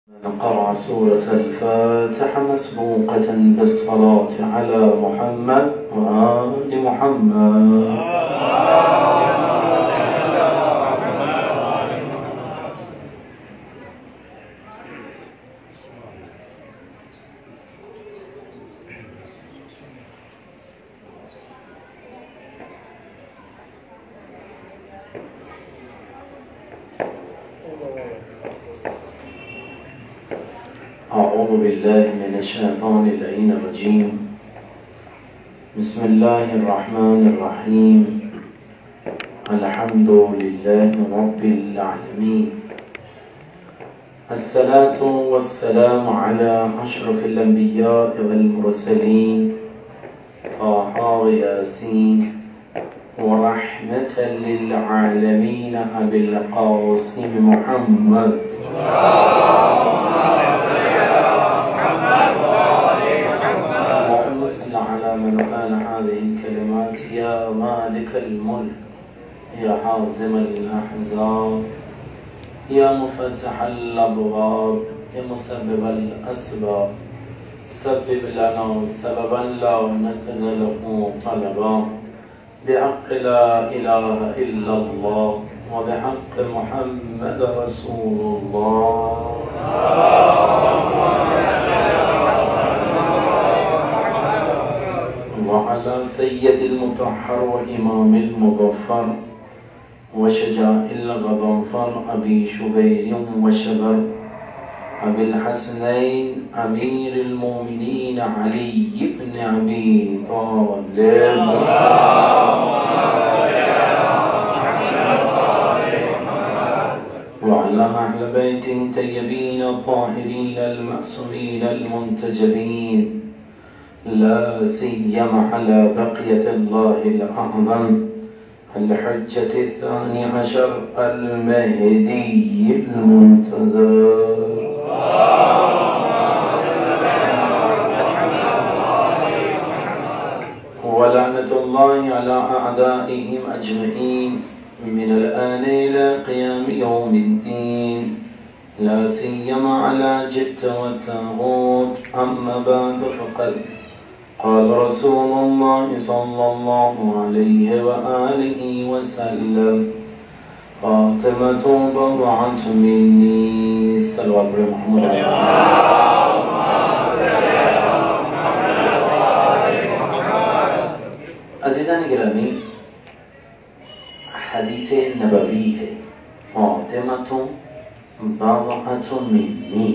قرأ سورة الفاتحة مسبوقة بالصلاة على محمد وآل محمد. أعوذ بالله من الشيطان اللعين الرجيم. بسم الله الرحمن الرحيم. الحمد لله رب العالمين. الصلاة والسلام على أشرف الأنبياء والمرسلين طه وياسين ورحمة للعالمين أبي القاسم محمد. على من قال هذه الكلمات يا مالك الملك يا حازم الأحزاب يا مفتح الأبواب يا مسبب الأسباب سبب لنا سببا لا نخل له طلبا بحق لا إله إلا الله وبحق محمد رسول الله. وعلى سيد المطهر وإمام المظفر وشجاع الغضنفر أبي شبير وشبر أبي الحسنين أمير المؤمنين علي بن أبي طالب وعلى أهل بيته الطيبين الطاهرين المعصومين المنتجبين لا سيما على بقية الله الأعظم الحجة الثاني عشر المهدي المنتظر. ولعنة الله على أعدائهم أجمعين من الآن إلى قيام يوم الدين لا سيما على جبت والتاغوت. أما بعد فقد قال رسول الله صلى الله عليه وآله وسلم فاطمة بضعة مني. صلوات محمد عزیزان گرامی، حدیث نبوی ہے فاطمة بضعة مني.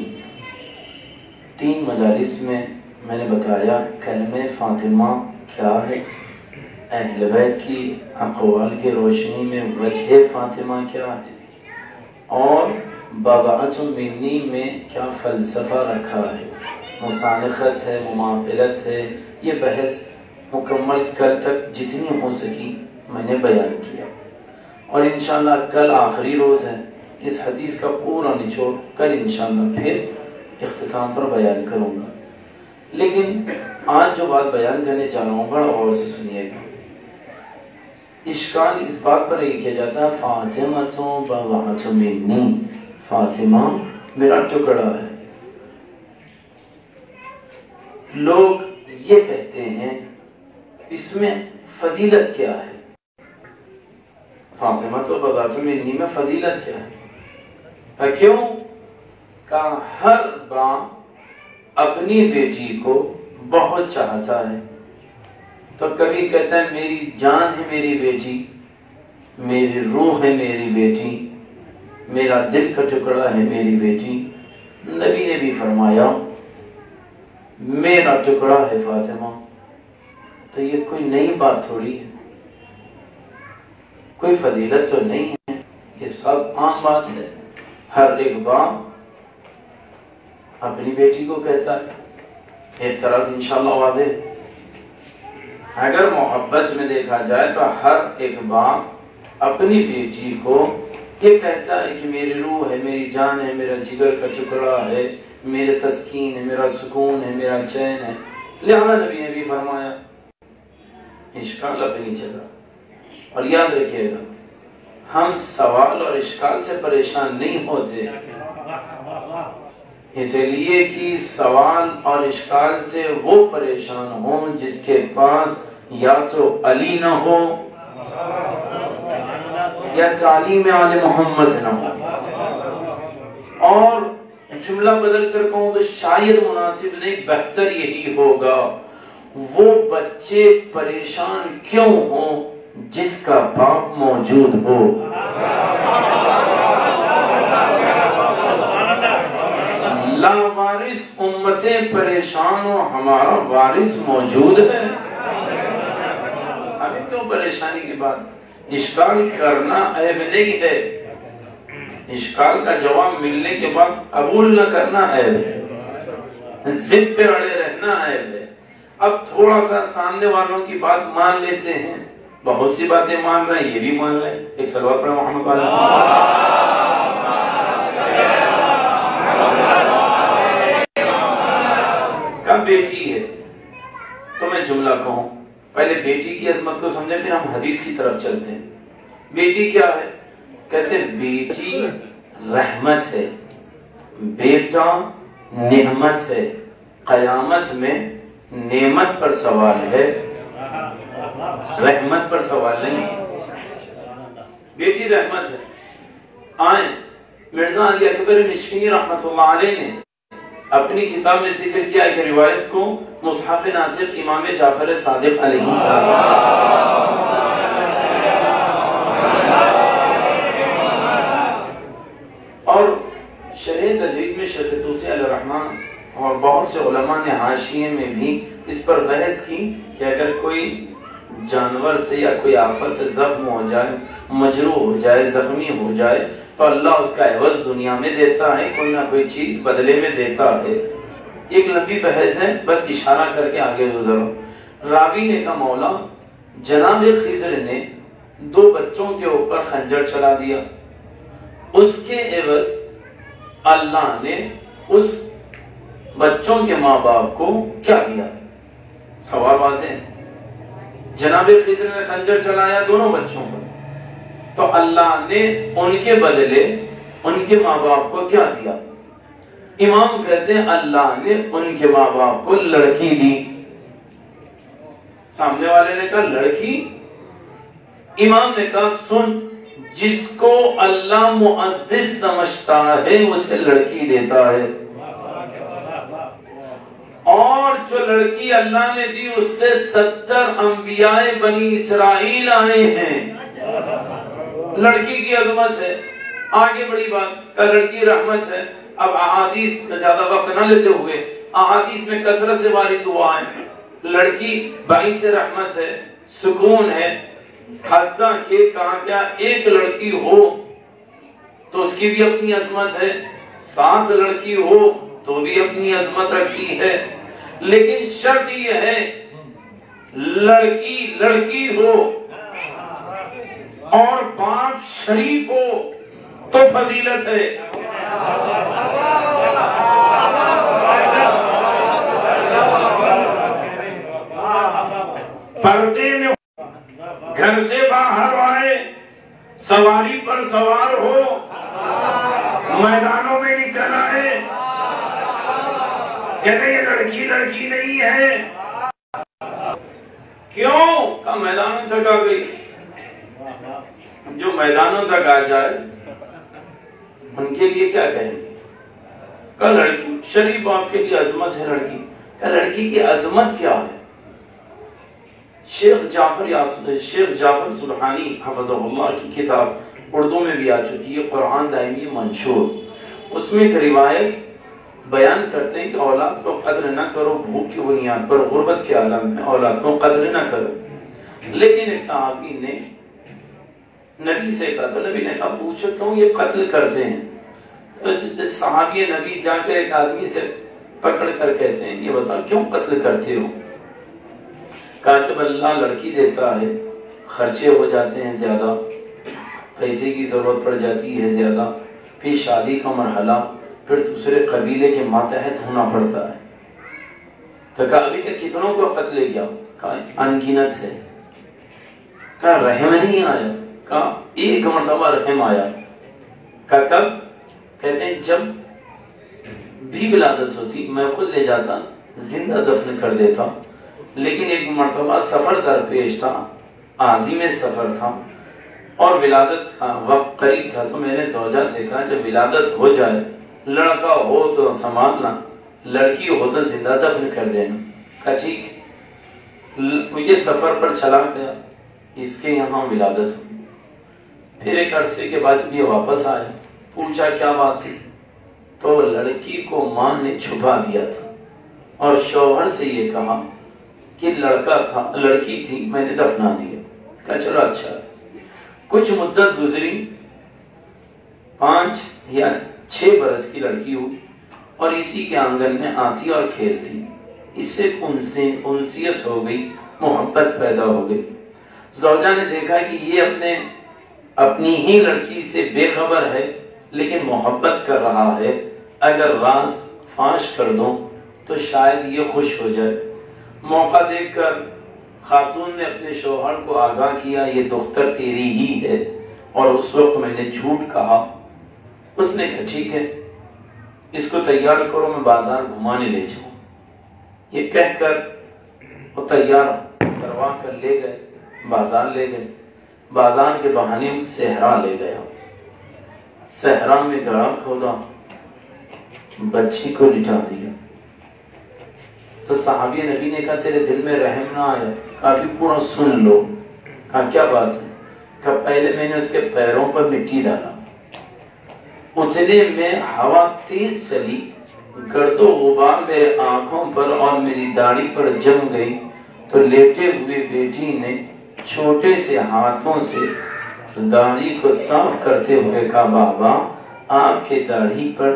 3 مجالس میں نے بتایا کلمہ فاطمہ کیا ہے، اہل بیت کی اقوال کی روشنی میں وجہ فاطمہ کیا ہے، اور بضعۃ منی میں کیا فلسفہ رکھا ہے، مسانخت ہے، مماثلت ہے. یہ بحث مکمل کل تک جتنی ہو سکی میں نے بیان کیا، اور انشاءاللہ کل آخری روز ہے. اس حدیث کا پورا نچوڑ کل انشاءاللہ پھر اختتام پر بیان کروں گا. لیکن آج جو بات بیان کرنے جا رہا ہوں بڑا غور سے سنیے گا. اشکال اس بات پر یہ کیا جاتا ہے فاطمہ بضعۃ منی، فاطمہ میرا ٹکڑا ہے. لوگ یہ کہتے ہیں اس میں فضیلت کیا ہے؟ فاطمہ بضعۃ منی میں فضیلت کیا ہے؟ کیوں کہ ہر باپ اپنی بیٹی کو بہت چاہتا ہے. تو کبھی کہتا ہے میری جان ہے میری بیٹی، میری روح ہے میری بیٹی، میرا دل کا ٹکڑا ہے میری بیٹی. نبی نے بھی فرمایا میرا ٹکڑا ہے فاطمہ. تو یہ کوئی نئی بات تھوڑی ہے، کوئی فضیلت تو نہیں ہے، یہ سب عام بات ہے. ہر ایک باپ اپنی بیٹی کو کہتا ہے. اعتراض انشاءاللہ واضح ہے. اگر محبت میں دیکھا جائے تو ہر ایک باپ اپنی بیٹی کو یہ کہتا ہے کہ میری روح ہے، میری جان ہے، میرا جگر کا ٹکڑا ہے، میرے تسکین ہے، میرا سکون ہے، میرا چین ہے. لہذا نبی نے بھی فرمایا. اشکال اپنی جگہ. اور یاد رکھیے گا ہم سوال اور اشکال سے پریشان نہیں ہوتے، اسی لیے کہ سوال اور اشکال سے وہ پریشان ہوں جس کے پاس یا تو علی نہ ہو یا تعلیم آل محمد نہ ہو، اور جملہ بدل کر کہوں تو شاید مناسب نہیں، بہتر یہی ہوگا وہ بچے پریشان کیوں ہوں جس کا باپ موجود ہو۔ لاوارث امتیں پریشان ہو، ہمارا وارث موجود ہے، ہمیں کیوں پریشانی کی بات؟ اشکال کرنا عیب نہیں ہے، اشکال کا جواب ملنے کے بعد قبول نہ کرنا عیب ہے، ضد پہ اڑے رہنا عیب ہے۔ اب تھوڑا سا سامنے والوں کی بات مان لیتے ہیں، بہت سی باتیں مان رہے ہیں، یہ بھی مان رہے ہیں، ایک صلوات پڑھیں محمد علیہ کب بیٹی ہے تو میں جملہ کہوں، پہلے بیٹی کی عظمت کو سمجھیں پھر ہم حدیث کی طرف چلتے ہیں۔ بیٹی کیا ہے؟ کہتے ہیں بیٹی رحمت ہے، بیٹا نعمت ہے، قیامت میں نعمت پر سوال ہے، رحمت پر سوال نہیں۔ بیٹی رحمت ہے۔ آئیں مرزا علی اکبر مشکینی رحمت اللہ علیہ نے اپنی کتاب میں ذکر کیا ایک روایت کو، مصحف ناطق امام جعفر صادق علیہ السلام، اور شرح تجوید میں شیخ توسی علیہ الرحمن اور بہت سے علماء نے حاشیے میں بھی اس پر بحث کی کہ اگر کوئی جانور سے یا کوئی آفت سے زخم ہو جائے، مجروح ہو جائے، زخمی ہو جائے تو اللہ اس کا عوض دنیا میں دیتا ہے، کوئی نہ کوئی چیز بدلے میں دیتا ہے۔ ایک لمبی بحث ہے، بس اشارہ کر کے آگے گزرو۔ راوی نے کہا مولا جناب خضر نے 2 بچوں کے اوپر خنجر چلا دیا، اس کے عوض اللہ نے اس بچوں کے ماں باپ کو کیا دیا؟ سوال واضح ہے۔ جناب خضر نے خنجر چلایا دونوں بچوں پر، تو اللہ نے ان کے بدلے ان کے ماں باپ کو کیا دیا؟ امام کہتے ہیں اللہ نے ان کے ماں باپ کو لڑکی دی۔ سامنے والے نے کہا لڑکی، امام نے کہا سن، جس کو اللہ معزز سمجھتا ہے اسے لڑکی دیتا ہے، اور جو لڑکی اللہ نے دی اس سے 70 انبیاء بنی اسرائیل آئے ہیں۔ لڑکی کی عظمت ہے، آگے بڑی بات کہ لڑکی رحمت ہے۔ اب احادیث میں زیادہ وقت نہ لیتے ہوئے، احادیث میں کثرت سے وارد ہوا ہے لڑکی باعث رحمت ہے، سکون ہے، حتیٰ کہ کہا گیا ایک لڑکی ہو تو اس کی بھی اپنی عظمت ہے، 7 لڑکی ہو تو بھی اپنی عظمت رکھتی ہے، لیکن شرط یہ ہے لڑکی لڑکی ہو اور باپ شریف ہو تو فضیلت ہے۔ پردے میں گھر سے باہر آئے، سواری پر سوار ہو، میدانوں میں نکل آئے، کہتے یہ لڑکی لڑکی نہیں ہے، کیوں؟ کہ میدانوں تک آ گئی۔ جو میدانوں تک آ جائے ان کے لیے کیا کہیں گے؟ کہ لڑکی شریف باپ کے لیے عظمت ہے لڑکی، کہ لڑکی کی عظمت کیا ہے؟ شیخ جعفر سبحانی حفظہ اللہ کی کتاب اردو میں بھی آ چکی ہے، قرآن دائمی منشور، اس میں ایک روایت بیان کرتے ہیں کہ اولاد کو قتل نہ کرو، بھوک کی بنیاد پر، غربت کے عالم میں اولاد کو قتل نہ کرو۔ لیکن ایک صحابی نے نبی سے کہا، تو نبی نے کہا پوچھو کیوں یہ قتل کرتے ہیں؟ تو صحابی نبی جا کر ایک آدمی سے پکڑ کر کہتے ہیں یہ بتا کیوں قتل کرتے ہو؟ کہا کہ اللہ لڑکی دیتا ہے، خرچے ہو جاتے ہیں زیادہ، پیسے کی ضرورت پڑ جاتی ہے زیادہ، پھر شادی کا مرحلہ، پھر دوسرے قبیلے کے ماتحت ہونا پڑتا ہے۔ تو کہا ابھی تک کتنوں کو قتل کیا؟ کہا انگنت ہے۔ کہا رحم نہیں آیا؟ کہا ایک مرتبہ رحم آیا۔ کہا کب؟ کہتے ہیں جب بھی ولادت ہوتی میں خود لے جاتا، زندہ دفن کر دیتا، لیکن ایک مرتبہ سفر درپیش تھا، عازم سفر تھا اور ولادت کا وقت قریب تھا، تو میں نے زوجہ سے کہا جب ولادت ہو جائے، لڑکا ہو تو سنبھالنا، لڑکی ہو تو زندہ دفن کر دینا۔ کہا ٹھیک ہے۔ مجھے سفر پر چلا گیا، اس کے یہاں ولادت ہوئی۔ پھر ایک عرصے کے بعد یہ واپس آیا، پوچھا کیا بات تھی، تو لڑکی کو ماں نے چھپا دیا تھا اور شوہر سے یہ کہا کہ لڑکا تھا، لڑکی تھی، میں نے دفنا دیا۔ کہا چلو اچھا۔ کچھ مدت گزری، 5 یا 6 برس کی لڑکی ہوئی اور اسی کے آنگن میں آتی اور کھیلتی، اس سے انسیت ہو گئی، محبت پیدا ہو گئی۔ زوجہ نے دیکھا کہ یہ اپنی ہی لڑکی سے بے خبر ہے لیکن محبت کر رہا ہے، اگر راز فاش کر دوں تو شاید یہ خوش ہو جائے۔ موقع دیکھ کر خاتون نے اپنے شوہر کو آگاہ کیا یہ دختر تیری ہی ہے، اور اس وقت میں نے جھوٹ کہا۔ اس نے کہا ٹھیک ہے، اس کو تیار کرو، میں بازار گھمانے لے جاؤں۔ یہ کہہ کر وہ تیار کروا کر لے گئے، بازار لے گئے۔ بازار کے بہانے میں صحرا لے گیا، صحرا میں گڑھا کھودا، بچی کو لٹا دیا۔ تو صحابی نبی نے کہا تیرے دل میں رحم نہ آیا؟ کہا بھی پورا سن لو۔ کہا کیا بات ہے؟ کہا پہلے میں نے اس کے پیروں پر مٹی ڈالا، اتنے میں ہوا تیز چلی، گرد و غبار میرے آنکھوں پر اور میری داڑھی پر جم گئی، تو لیٹے ہوئے بیٹی نے چھوٹے سے ہاتھوں سے داڑھی کو صاف کرتے ہوئے کہا بابا آپ کے داڑھی پر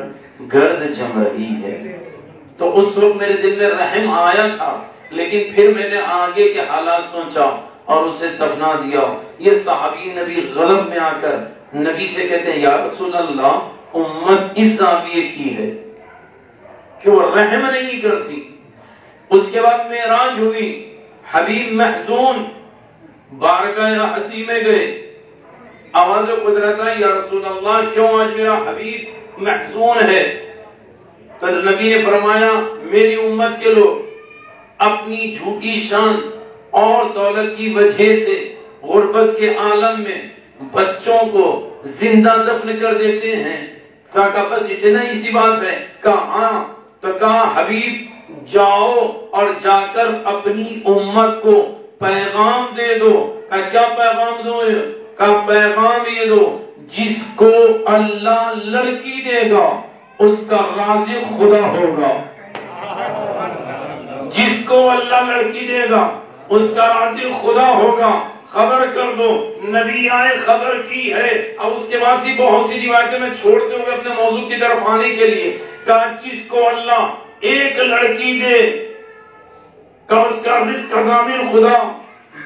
گرد جم رہی ہے۔ تو اس وقت میرے دل میں رحم آیا تھا، لیکن پھر میں نے آگے کے حالات سوچا اور اسے دفنا دیا۔ یہ صحابی نبی غضب میں آ کر نبی سے کہتے ہیں یا رسول اللہ امت اس زاویے کی ہے کہ وہ رحم نہیں کرتی۔ اس کے بعد معراج ہوئی، حبیب محزون بارگاہ احدی میں گئے، آواز قدرت آئی یا رسول اللہ کیوں آج میرا حبیب محزون ہے؟ تو نبی نے فرمایا میری امت کے لوگ اپنی جھوٹی شان اور دولت کی وجہ سے غربت کے عالم میں بچوں کو زندہ دفن کر دیتے ہیں۔ کہا بس اتنا ہی سی بات ہے؟ کہا ہاں۔ تو کہا حبیب جاؤ اور جا کر اپنی امت کو پیغام دے دو۔ کہا کیا پیغام دو؟ کہا پیغام یہ دو جس کو اللہ لڑکی دے گا اس کا رازق خدا ہوگا، جس کو اللہ لڑکی دے گا اس کا رازق خدا ہوگا، خبر کر دو۔ نبی آئے خبر کی ہے۔ اب اس کے بعد سی بہت سی روایتیں میں چھوڑتے ہوئے اپنے موضوع کی طرف آنے کے لیے کہا جس کو اللہ ایک لڑکی دے کہ اس کا رزق ضامن خدا،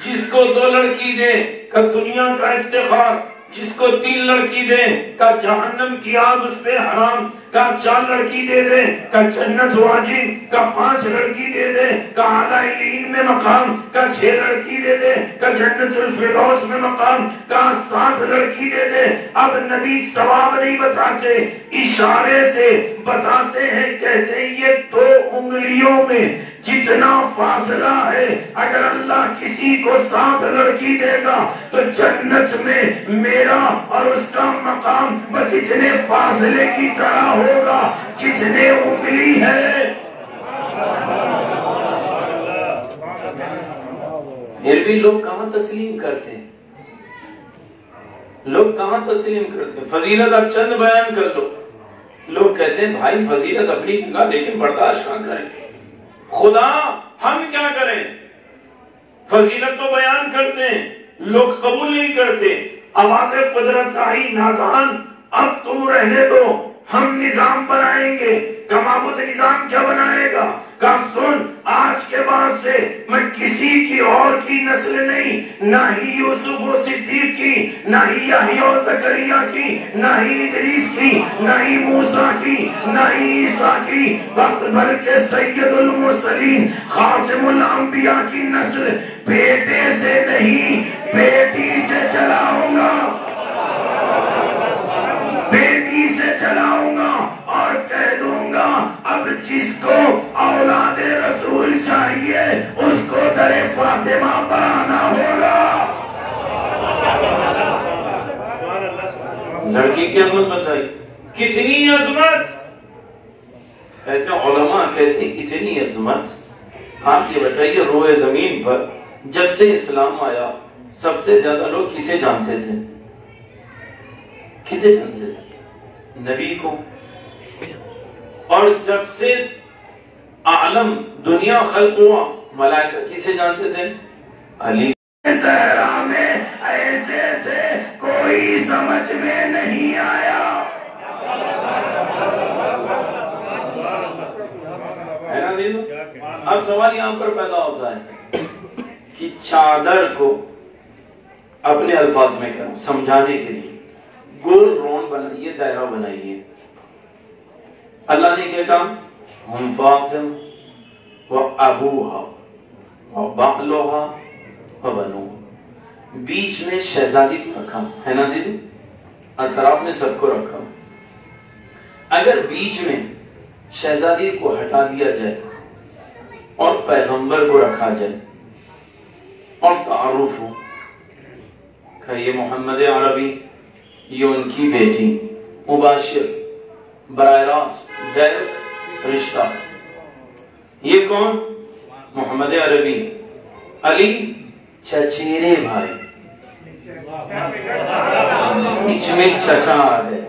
جس کو 2 لڑکی دے کہ دنیا کا افتخار، جس کو 3 لڑکی دے کہ جہنم کی آگ اس پہ حرام، کہ 4 لڑکی دے دے کہ جنت واجب، کہ 5 لڑکی دے دے کہ اعلیٰ علین میں مقام، کہ 6 لڑکی دے دے کہ جنت الفردوس میں مقام، کہ 7 لڑکی دے دے۔ اب نبی ثواب نہیں بتاتے، اشارے سے بتاتے ہیں، کہتے ہیں یہ 2 انگلیوں میں جتنا فاصلہ ہے، اگر اللہ کسی کو 7 لڑکی دے گا تو جنت میں میرا اور اس کا مقام بس اتنے فاصلے کی طرح ہوگا جتنے انگلی ہے۔ پھر بھی لوگ کہاں تسلیم کرتے ہیں؟ لوگ کہاں تسلیم کرتے ہیں؟ فضیلت اب چند بیان کر لو، لوگ کہتے ہیں بھائی فضیلت اپنی جگہ لیکن برداشت کہاں کریں؟ خدا ہم کیا کریں؟ فضیلت تو بیان کرتے ہیں، لوگ قبول نہیں کرتے۔ آواز قدرت آئی نادان اب تم رہنے دو، ہم نظام بنائیں گے۔ کہ معبود نظام کیا بنائے گا؟ کہ سن آج کے بعد سے میں کسی کی اور کی نسل نہیں، نہ ہی یوسف و صدیق کی، نہ ہی یحییٰ و زکریا کی، نہ ہی ادریس کی، نہ ہی موسیٰ کی، نہ ہی عیسیٰ کی، بلکہ سید المرسلین خاتم الانبیاء کی نسل بیٹے سے نہیں بیٹی سے چلاؤں گا، بیٹی سے چلاؤں گا، اور کہہ دوں گا اب جس کو اولاد رسول چاہیے اس کو در فاطمہ پر آنا ہوگا۔ لڑکی کی عظمت بتائی، کتنی عظمت، کہتے ہیں علماء کہتے ہیں اتنی عظمت۔ آپ یہ بتائیے روئے زمین پر جب سے اسلام آیا سب سے زیادہ لوگ کسے جانتے تھے؟ کسے جانتے تھے؟ نبی کو۔ اور جب سے عالم دنیا خلق ہوا ملائکہ کسے جانتے تھے؟ علی۔ زہرا میں ایسے تھے کوئی سمجھ میں نہیں آیا۔ ہے نا دیدو؟ اب سوال یہاں پر پیدا ہوتا ہے کہ چادر کو اپنے الفاظ میں کروں سمجھانے کے لیے گول رون بنائیے، دائرہ بنائیے۔ اللہ نے کیا کہا؟ ہم فاطم و ابوہا و بعلوہا و بنوہا، بیچ میں شہزادی کو رکھا ہے نا دیدو؟ اطراف میں سب کو رکھا۔ اگر بیچ میں شہزادی کو ہٹا دیا جائے اور پیغمبر کو رکھا جائے اور تعارف ہو کہ یہ محمد عربی، یہ ان کی بیٹی، مباشر براہ راست ڈائریکٹ رشتہ، یہ کون؟ محمد عربی، علی چچیرے بھائی، بیچ میں چچا آ گئے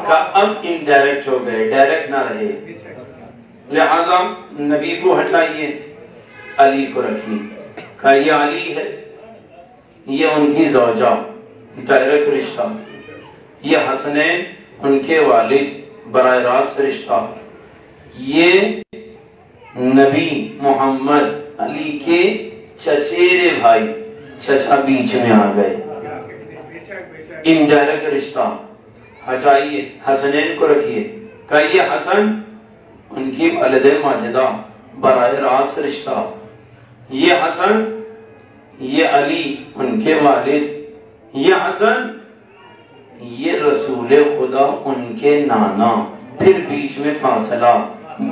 کہ اب انڈائریکٹ ہو گئے، ڈائریکٹ نہ رہے، لہذا نبی کو ہٹائیے، علی کو رکھیے کہ یہ علی ہے، یہ ان کی زوجہ ڈائریکٹ رشتہ، یہ حسنین ان کے والد براہ راست رشتہ، یہ نبی محمد علی کے چچیرے بھائی، چچا بیچ میں آ گئے، انڈائریکٹ رشتہ، ہٹائیے، حسنین کو رکھیے کہ یہ حسن ان کی والد ماجدہ براہ راست رشتہ، یہ حسن، یہ علی ان کے والد، یہ حسن، یہ رسول خدا ان کے نانا، پھر بیچ میں فاصلہ،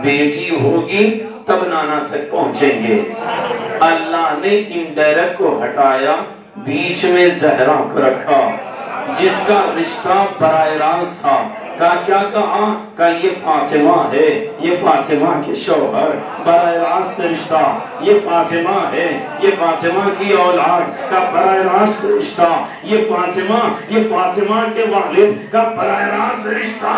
بیٹی ہوگی تب نانا تک پہنچیں گے۔ اللہ نے انڈائریکٹ کو ہٹایا، بیچ میں زہرا کو رکھا جس کا رشتہ براہ راست تھا۔ کیا کہا کہ یہ فاطمہ ہے، یہ فاطمہ کے شوہر براہ راست رشتہ، یہ فاطمہ ہے، یہ فاطمہ کی اولاد کا براہ راست رشتہ، یہ فاطمہ کے والد کا براہ راست رشتہ۔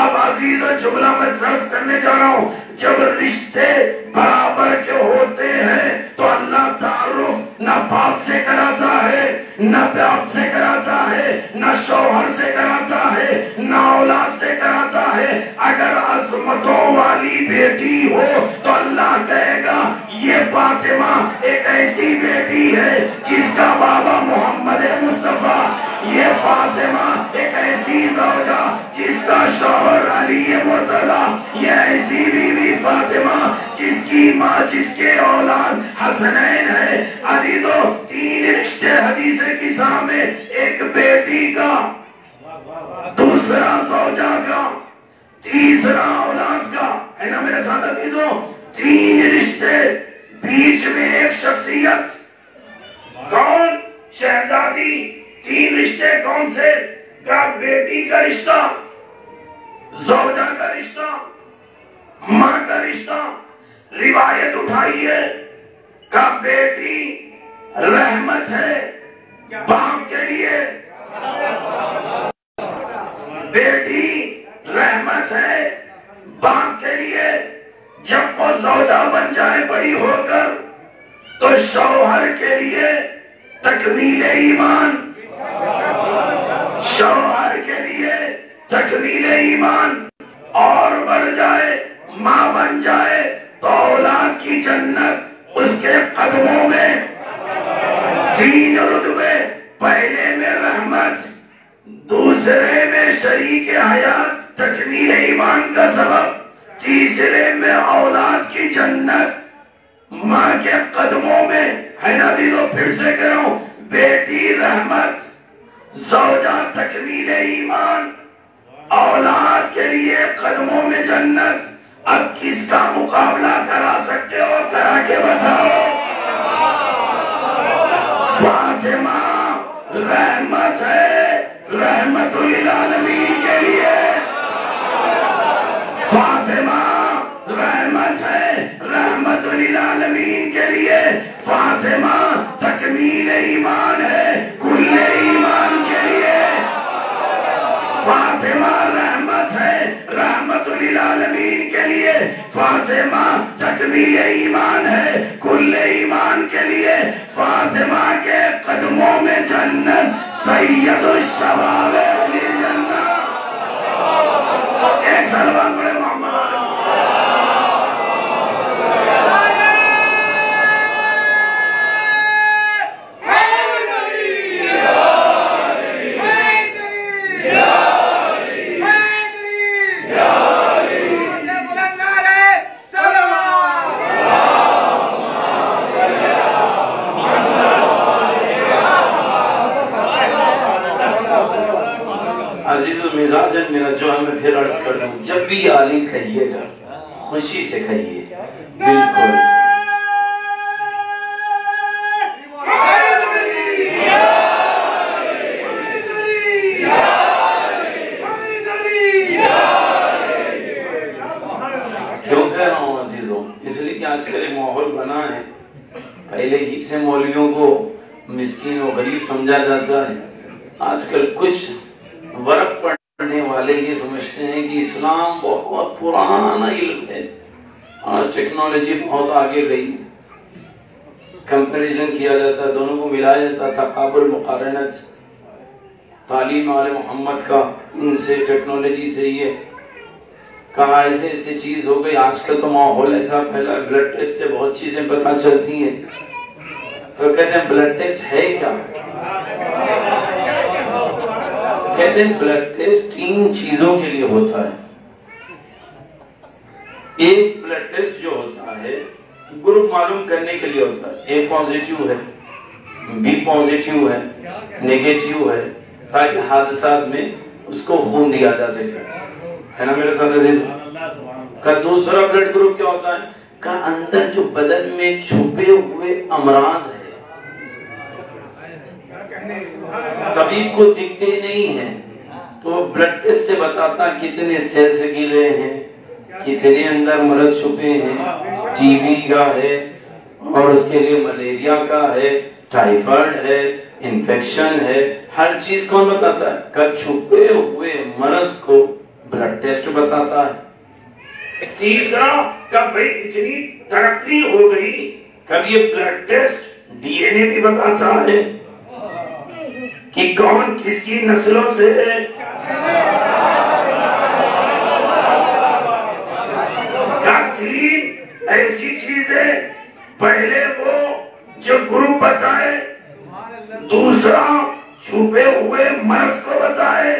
اب عزیز جملہ میں صرف کرنے جا رہا ہوں، جب رشتے برابر کے ہوتے ہیں تو اللہ تعارف نہ باپ سے کراتا ہے، نہ باپ سے کراتا ہے، نہ شوہر سے کراتا ہے، نہ اولاد سے کراتا ہے۔ اگر عظمتوں والی بیٹی ہو تو اللہ کہے گا یہ فاطمہ ایک ایسی بیٹی ہے جس کا بابا محمد مصطفیٰ، یہ فاطمہ ایک ایسی زوجہ جس کا شوہر علی مرتضی، یہ ایسی بیوی فاطمہ جس کی ماں، جس کے اولاد حسنین ہے۔ عزیزو، تین رشتے حدیث قصہ میں، ایک بیٹی کا، دوسرا زوجہ کا، تیسرا اولاد کا، ہے نا میرے ساتھ عزیزو؟ تین رشتے، بیچ میں ایک شخصیت، کون؟ شہزادی۔ تین رشتے کون سے؟ کا بیٹی کا رشتہ، زوجہ کا رشتہ، ماں کا رشتہ۔ روایت اٹھائیے کہ بیٹی رحمت ہے باپ کے لیے، بیٹی رحمت ہے باپ کے لیے۔ جب وہ زوجہ بن جائے بڑی ہو کر تو شوہر کے لیے تکمیل ایمان، شوہر کے لیے تکمیل ایمان، اور بڑھ جائے، ماں بن جائے تو اولاد کی جنت اس کے قدموں میں۔ تین رتبے، پہلے میں رحمت، دوسرے میں شریک حیات تکمیل ایمان کا سبب، تیسرے میں اولاد کی جنت ماں کے قدموں میں، ہے نا دیدو؟ پھر سے کہہ رہا ہوں، بیٹی رحمت، زوجہ تکمیل ایمان، اولاد کے لیے قدموں میں جنت، اب کس کا مقابلہ کرا سکتے ہو؟ کرا کے بتاؤ۔ فاطمہ رحمت ہے، رحمت للعالمین کے لیے۔ فاطمہ رحمت ہے، رحمت للعالمین کے لیے۔ فاطمہ تکمیل ایمان ہے، کل ایمان کے لیے۔ فاطمہ رحمت ہے، رحمت للعالمین کے لیے۔ فاطمہ تکمیل ایمان ہے، کل ایمان کے لیے۔ فاطمہ کے قدموں میں جنت، سید الشباب اہل جنت۔ ایک سلوات پڑھے محمد۔ عزیز المزاجن میرا جو ہے میں پھر عرض کر دوں، جب بھی علی کہیے گا خوشی سے کہیے، بالکل۔ کیوں کہہ رہا ہوں عزیزوں؟ اس لیے کہ آج کل ایک ماحول بنا ہے، پہلے ہی سے مولویوں کو مسکین و غریب سمجھا جاتا ہے۔ آج کل کچھ ورق پڑھنے والے یہ سمجھتے ہیں کہ اسلام بہت پرانا علم ہے، آج ٹیکنالوجی بہت آگے گئی، کمپیریزن کیا جاتا ہے، دونوں کو ملایا جاتا ہے، تقابل مقارنت، تعلیم آل محمد کا ان سے ٹیکنالوجی سے یہ کہا ایسے ایسے چیز ہو گئی۔ آج کل تو ماحول ایسا پھیلا، بلڈ ٹیسٹ سے بہت چیزیں پتہ چلتی ہیں۔ تو کہتے ہیں بلڈ ٹیسٹ ہے کیا؟ کہتے ہیں بلڈ ٹیسٹ 3 چیزوں کے لیے ہوتا ہے۔ ایک بلڈ ٹیسٹ جو ہوتا ہے گروپ معلوم کرنے کے لیے ہوتا ہے، اے پازیٹیو ہے، بی پازیٹیو ہے، نیگیٹیو ہے، تاکہ حادثات میں اس کو خون دیا جا سکے، ہے نا میرے ساتھ عزیز؟ کا دوسرا بلڈ گروپ کیا ہوتا ہے؟ کا اندر جو بدن میں چھپے ہوئے امراض ہے، طبیب کو دکھتے نہیں ہیں، تو بلڈ ٹیسٹ سے بتاتا کتنے سیلز گیلے ہیں، کتنے اندر مرض چھپے ہیں، ٹی وی کا ہے اور اس کے لیے ملیریا کا ہے، ٹائیفائڈ ہے، انفیکشن ہے، ہر چیز کون بتاتا ہے؟ کہ چھپے ہوئے مرض کو بلڈ ٹیسٹ بتاتا ہے۔ تیسرا کہ بھئی اتنی ترقی ہو گئی، کب یہ بلڈ ٹیسٹ ڈی این اے بھی بتاتا ہے کہ کون کس کی نسلوں سے ہے۔ کا 3 ایسی چیزیں، پہلے وہ جو گروپ بتائے، دوسرا چھپے ہوئے مرض کو بتائے،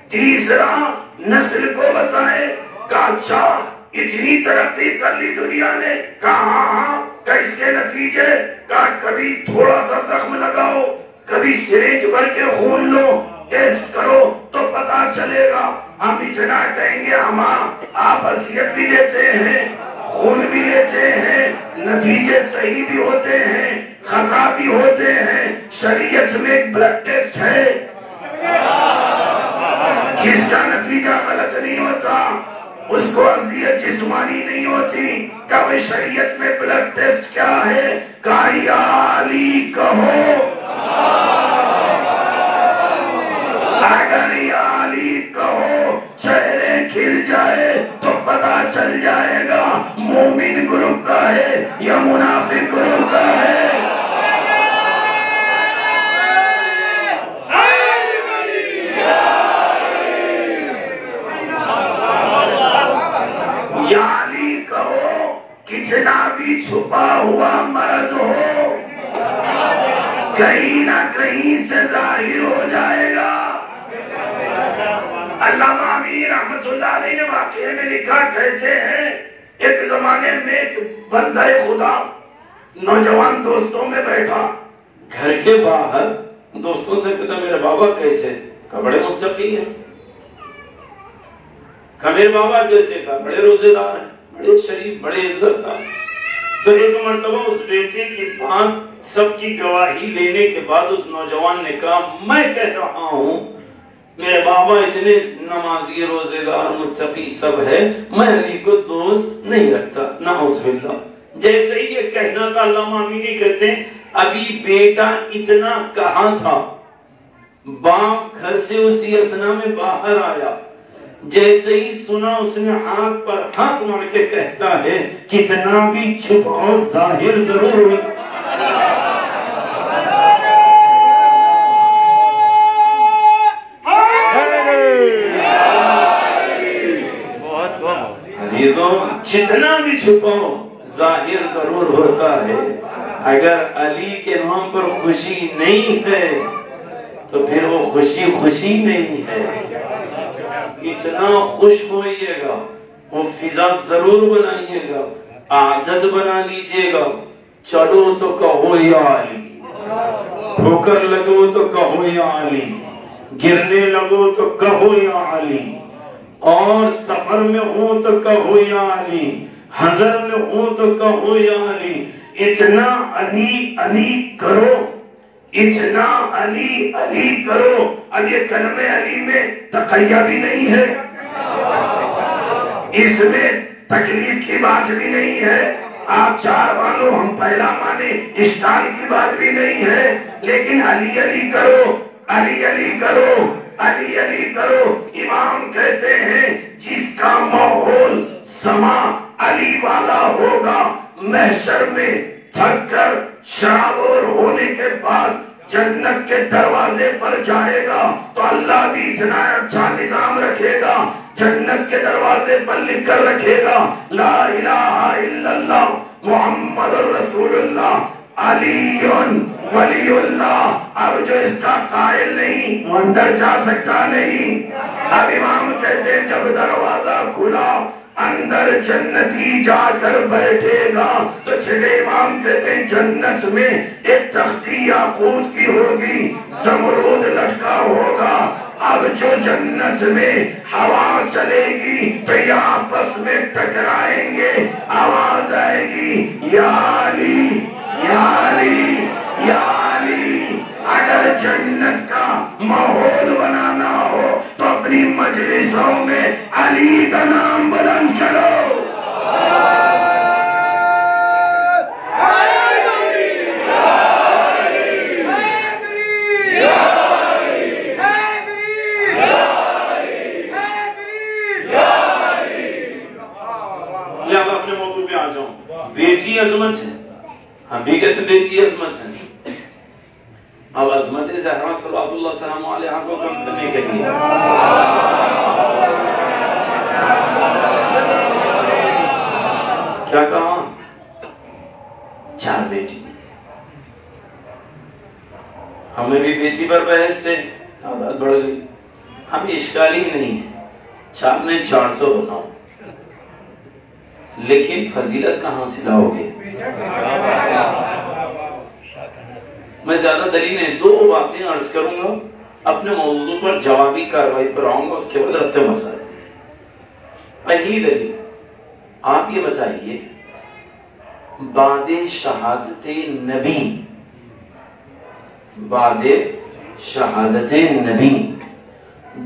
تیسرا نسل کو بتائے۔ کہا اچھا اتنی ترقی کر لی دنیا نے، کہا ہاں، کہ اس کے نتیجے، کہا کبھی تھوڑا سا زخم لگاؤ، کبھی سرنج بھر کے خون لو، ٹیسٹ کرو تو پتا چلے گا۔ ہم اتنا کہیں گے ہم آپ عصیت بھی لیتے ہیں، خون بھی لیتے ہیں، نتیجے صحیح بھی ہوتے ہیں، خطا بھی ہوتے ہیں۔ شریعت میں ایک بلڈ ٹیسٹ ہے جس کا نتیجہ غلط نہیں ہوتا، اس کو اذیت جسمانی نہیں ہوتی۔ کہ شریعت میں بلڈ ٹیسٹ کیا ہے؟ کہ یا علی کہو، اگر یا علی کہو چہرے کھل جائے تو پتا چل جائے گا مومن گروپ کا ہے یا منافق گروپ کا ہے۔ یا علی کہو کتنا بھی چھپا ہوا مرض ہو، کہیں نہ کہیں سے ظاہر ہو جائے گا۔ علامہ امیر رحمت اللہ علیہ نے واقعے میں لکھا، کہتے ہیں ایک زمانے میں ایک بندہ خدا نوجوان دوستوں میں بیٹھا، گھر کے باہر دوستوں سے کہتا میرے بابا کیسے؟ کہ بڑے متقی ہیں، کہ میرے بابا جیسے کا بڑے روزے دار ہیں، بڑے شریف، بڑے عزت دار. تو ایک مرتبہ اس بیٹے کی بات سب کی گواہی لینے کے بعد اس نوجوان نے کہا میں کہہ رہا ہوں میرے بابا اتنے نمازی، روزے دار، متقی سب ہے، میں علی کو دوست نہیں رکھتا. نعوذ باللہ. جیسے ہی یہ کہنا تھا علامہ امینی کہتے ہیں ابھی بیٹا اتنا کہاں تھا، باپ گھر سے اسی اسنا میں باہر آیا، جیسے ہی سنا اس نے ہاتھ پر ہاتھ مار کے کہتا ہے کتنا بھی چھپاؤ ظاہر ضرور ہوتا. جتنا بھی چھپاؤ ظاہر ضرور ہوتا ہے. اگر علی کے نام پر خوشی نہیں ہے تو پھر وہ خوشی خوشی نہیں ہے. اتنا خوش ہوئیے گا، وہ فضا ضرور بنائیے گا، عادت بنا لیجئے گا. چلو تو کہو یا علی، ٹھوکر لگو تو کہو یا علی، گرنے لگو تو کہو یا علی، اور سفر میں ہوں تو کہو یا علی، حضر میں ہوں تو کہو یا علی. اتنا علی علی کرو، اتنا علی علی کرو. اب یہ کلمہ علی میں تقیہ بھی نہیں ہے، اس میں تکلیف کی بات بھی نہیں ہے. آپ چار مانو ہم پہلا مانے، اشکال کی بات بھی نہیں ہے. لیکن علی علی کرو، علی علی کرو، علی علی کرو. امام کہتے ہیں جس کا ماحول سما علی والا ہوگا، محشر میں تھک کر شرابور ہونے کے بعد جنت کے دروازے پر جائے گا تو اللہ بھی اتنا اچھا نظام رکھے گا، جنت کے دروازے پر لکھ کر رکھے گا لا الہ الا اللہ محمد رسول اللہ علی ولی اللہ. اب جو اس کا قائل نہیں وہ اندر جا سکتا نہیں. اب امام کہتے ہیں جب دروازہ کھلا اندر جنتی جا کر بیٹھے گا تو چھٹے امام کہتے ہیں جنت میں ایک تختی یاقوت کی ہوگی، زمرود لٹکا ہوگا. اب جو جنت میں ہوا چلے گی تو یہ آپس میں ٹکرائیں گے، آواز آئے گی یا علی یا علی یا علی. اگر جنت کا ماحول بنانا ہو تو اپنی مجلسوں میں علی کا نام بلند کرو. اب اپنے موضوع پہ آ جاؤں. بیٹی عظمت ہے، ہم بھی کہتے ہیں بیٹی عظمت ہے. اب عظمت زہرا صلوات اللہ السلام علیہ کو کم کرنے کے لیے کیا کہا؟ 4 بیٹی. ہمیں بھی بیٹی پر بحث سے تعداد بڑھ گئی. ہم اشکالی نہیں ہے 4 نے 400 بناؤ، لیکن فضیلت کہاں سے لاؤ گے؟ میں زیادہ دلیل نہیں، 2 باتیں عرض کروں گا، اپنے موضوع پر جوابی کاروائی پر آؤں گا، اس کے بعد ربط مسائل. پہلی دلیل، آپ یہ بتائیے بعد شہادت نبی، بعد شہادت نبی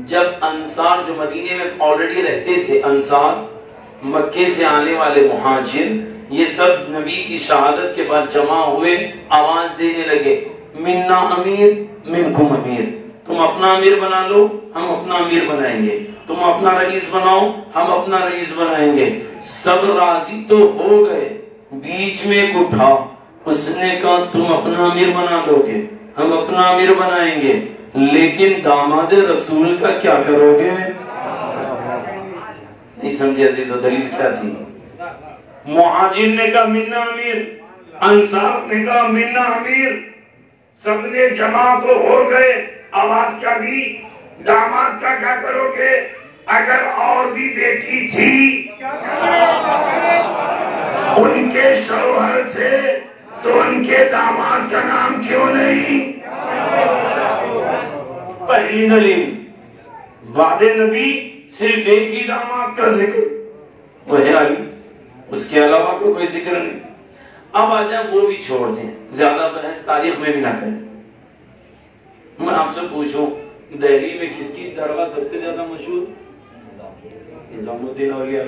جب انصار جو مدینے میں آلریڈی رہتے تھے، انصار مکے سے آنے والے مہاجر، یہ سب نبی کی شہادت کے بعد جمع ہوئے، آواز دینے لگے مننا امیر منکم امیر. تم اپنا امیر بنا لو، ہم اپنا امیر بنائیں گے. تم اپنا رئیس بناؤ، ہم اپنا رئیس بنائیں گے. سب راضی تو ہو گئے. بیچ میں ایک اٹھا، اس نے کہا تم اپنا امیر بنا لو گے، ہم اپنا امیر بنائیں گے، لیکن داماد رسول کا کیا کرو گے؟ نہیں سمجھے عزیز؟ دلیل کیا تھی؟ مہاجر نے کہا منا امیر، انصار نے کہا منا امیر. سب نے جمع تو ہو گئے، آواز کیا دی؟ داماد کا کیا کرو گے؟ اگر اور بھی بیٹی تھی ان کے شوہر تھے تو ان کے داماد کا نام کیوں نہیں؟ پہلی دلیل، بعد نبی صرف ایک ہی داماد کا ذکر، وہ ہے علی، اس کے علاوہ کوئی ذکر نہیں۔ اب آ جائیں وہ بھی چھوڑ دیں، زیادہ بحث تاریخ میں بھی نہ کریں۔ میں آپ سے پوچھوں دہلی میں کس کی درگاہ سب سے زیادہ مشہور؟ نظام الدین اولیاء۔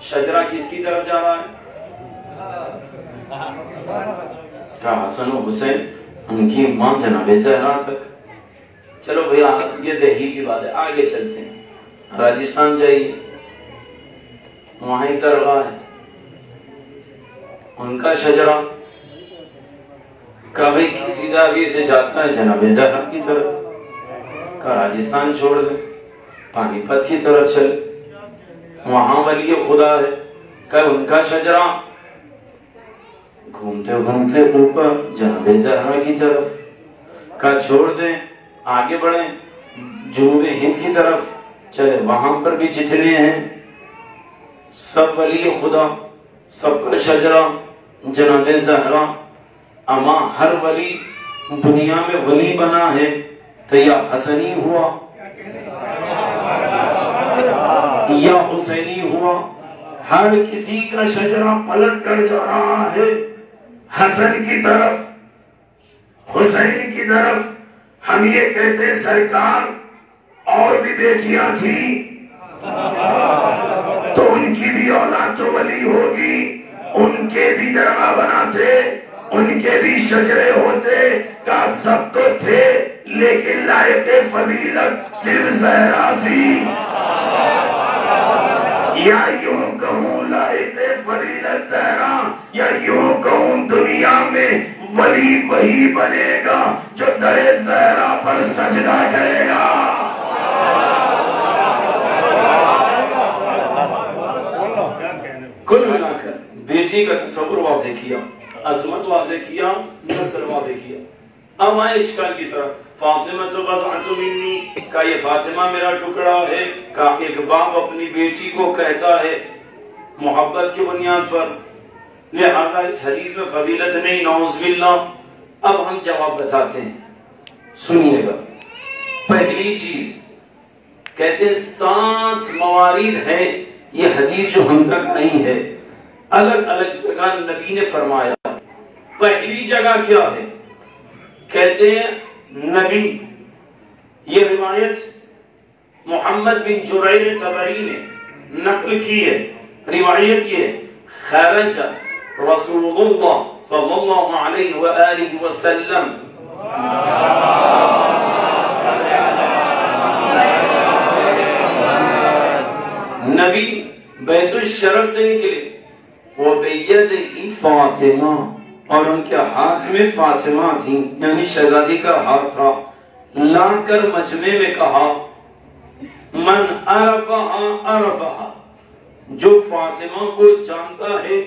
شجرہ کس کی طرف جا رہا ہے؟ کہا حسن و حسین، ان کی امام جناب زہرا تک۔ چلو بھیا یہ دہلی کی بات ہے، آگے چلتے ہیں، راجستھان جائیے، وہاں ایک درگاہ ہے، ان کا شجرہ کہا بھئی کسی داوی سے جاتا ہے جناب زہرا کی طرف، کہا راجستھان چھوڑ دے، پانی پت کی طرف چل، وہاں ولی خدا ہے، کہا ان کا شجرہ گھومتے گھومتے اوپر جناب زہرا کی طرف، کہا چھوڑ دیں آگے بڑھیں جنوب ہند کی طرف چلے، وہاں پر بھی جتنے ہیں سب ولی خدا، سب کا شجرہ جناب زہرا۔ اما ہر ولی دنیا میں ولی بنا ہے تو یا حسنی ہوا یا حسینی ہوا، ہر کسی کا شجرہ پلٹ کر جا رہا ہے حسن کی طرف، حسین کی طرف۔ ہم یہ کہتے ہیں سرکار اور بھی بیٹیاں تھیں تو ان کی بھی اولاد تو ولی ہوگی، ان کے بھی درگاہ بناتے، ان کے بھی شجرے ہوتے، کا سب تو تھے لیکن لائق فضیلت صرف زہرا تھی۔ یا یوں کہوں لائق فضیلت زہرا، یا یوں کہوں دنیا میں ولی وہی بنے گا جو در زہرا پر سجدہ کرے گا۔ کل ملا کر بیٹی کا تصور واضح کیا، عظمت واضح کیا، نصر واضح کیا۔ اب آئے اشکال کی طرف، فاطمہ بضعۃ منی، کا یہ فاطمہ میرا ٹکڑا ہے، کا ایک باپ اپنی بیٹی کو کہتا ہے محبت کی بنیاد پر، لہذا اس حدیث میں فضیلت نہیں، نعوذ باللہ۔ اب ہم جواب بتاتے ہیں، سنیے گا۔ پہلی چیز کہتے ہیں 7 موارد ہے یہ حدیث جو ہم تک آئی ہے، الگ الگ جگہ نبی نے فرمایا۔ پہلی جگہ کیا ہے؟ کہتے ہیں نبی، یہ روایت محمد بن جبیر طبری نے نقل کی ہے، روایت یہ خرج رسول اللہ صلی اللہ علیہ وآلہ وسلم نبی بیت الشرف سے نکلے، وہ بید فاطمہ، اور ان کے ہاتھ میں فاطمہ تھی، یعنی شہزادی کا ہاتھ تھا، لا کر مجمع میں کہا من عرفہا عرفہا، جو فاطمہ کو جانتا ہے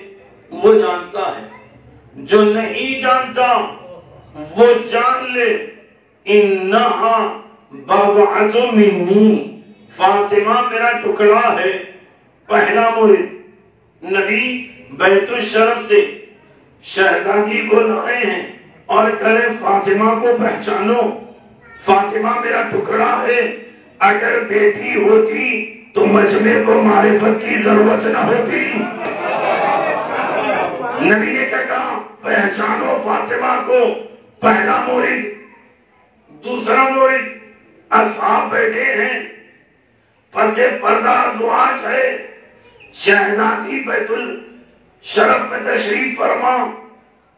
وہ جانتا ہے، جو نہیں جانتا وہ جان لے، انہا بضعۃ منی، فاطمہ میرا ٹکڑا ہے۔ پہلا مورد، نبی بیت الشرف سے شہزادی کو لائے ہیں اور کہے فاطمہ کو پہچانو، فاطمہ میرا ٹکڑا ہے، اگر بیٹی ہوتی تو مجمع کو معرفت کی ضرورت نہ ہوتی۔ نبی نے کہا پہچانو فاطمہ کو، پہلا مورد۔ دوسرا مورد، اصحاب بیٹھے ہیں، پس پردہ ازواج ہے، شہزادی بیت الشرف میں تشریف فرما،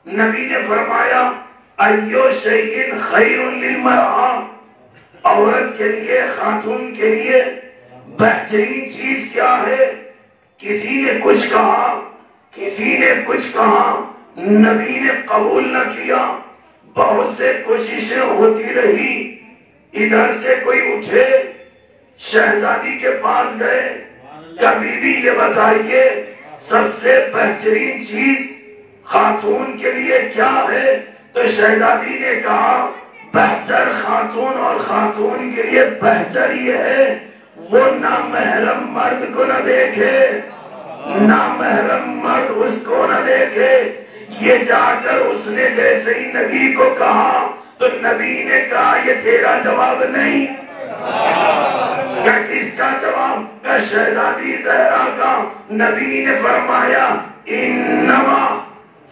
نبی نے فرمایا ایو شیئن خیر للمرأہ، عورت کے لیے، خاتون کے لیے بہترین چیز کیا ہے؟ کسی نے کچھ کہا، کسی نے کچھ کہا، نبی نے قبول نہ کیا، بہت سے کوششیں ہوتی رہی، ادھر سے کوئی اٹھے، شہزادی کے پاس گئے، کبھی بھی یہ بتائیے سب سے بہترین چیز خاتون کے لیے کیا ہے؟ تو شہزادی نے کہا بہتر خاتون اور خاتون کے لیے بہتر یہ ہے وہ نامحرم مرد کو نہ دیکھے، نامحرم مرد اس کو نہ دیکھے۔ یہ جا کر اس نے جیسے ہی نبی کو کہا تو نبی نے کہا یہ تیرا جواب نہیں، کیا کس کا جواب؟ کہ شہزادی زہرا کا۔ نبی نے فرمایا انما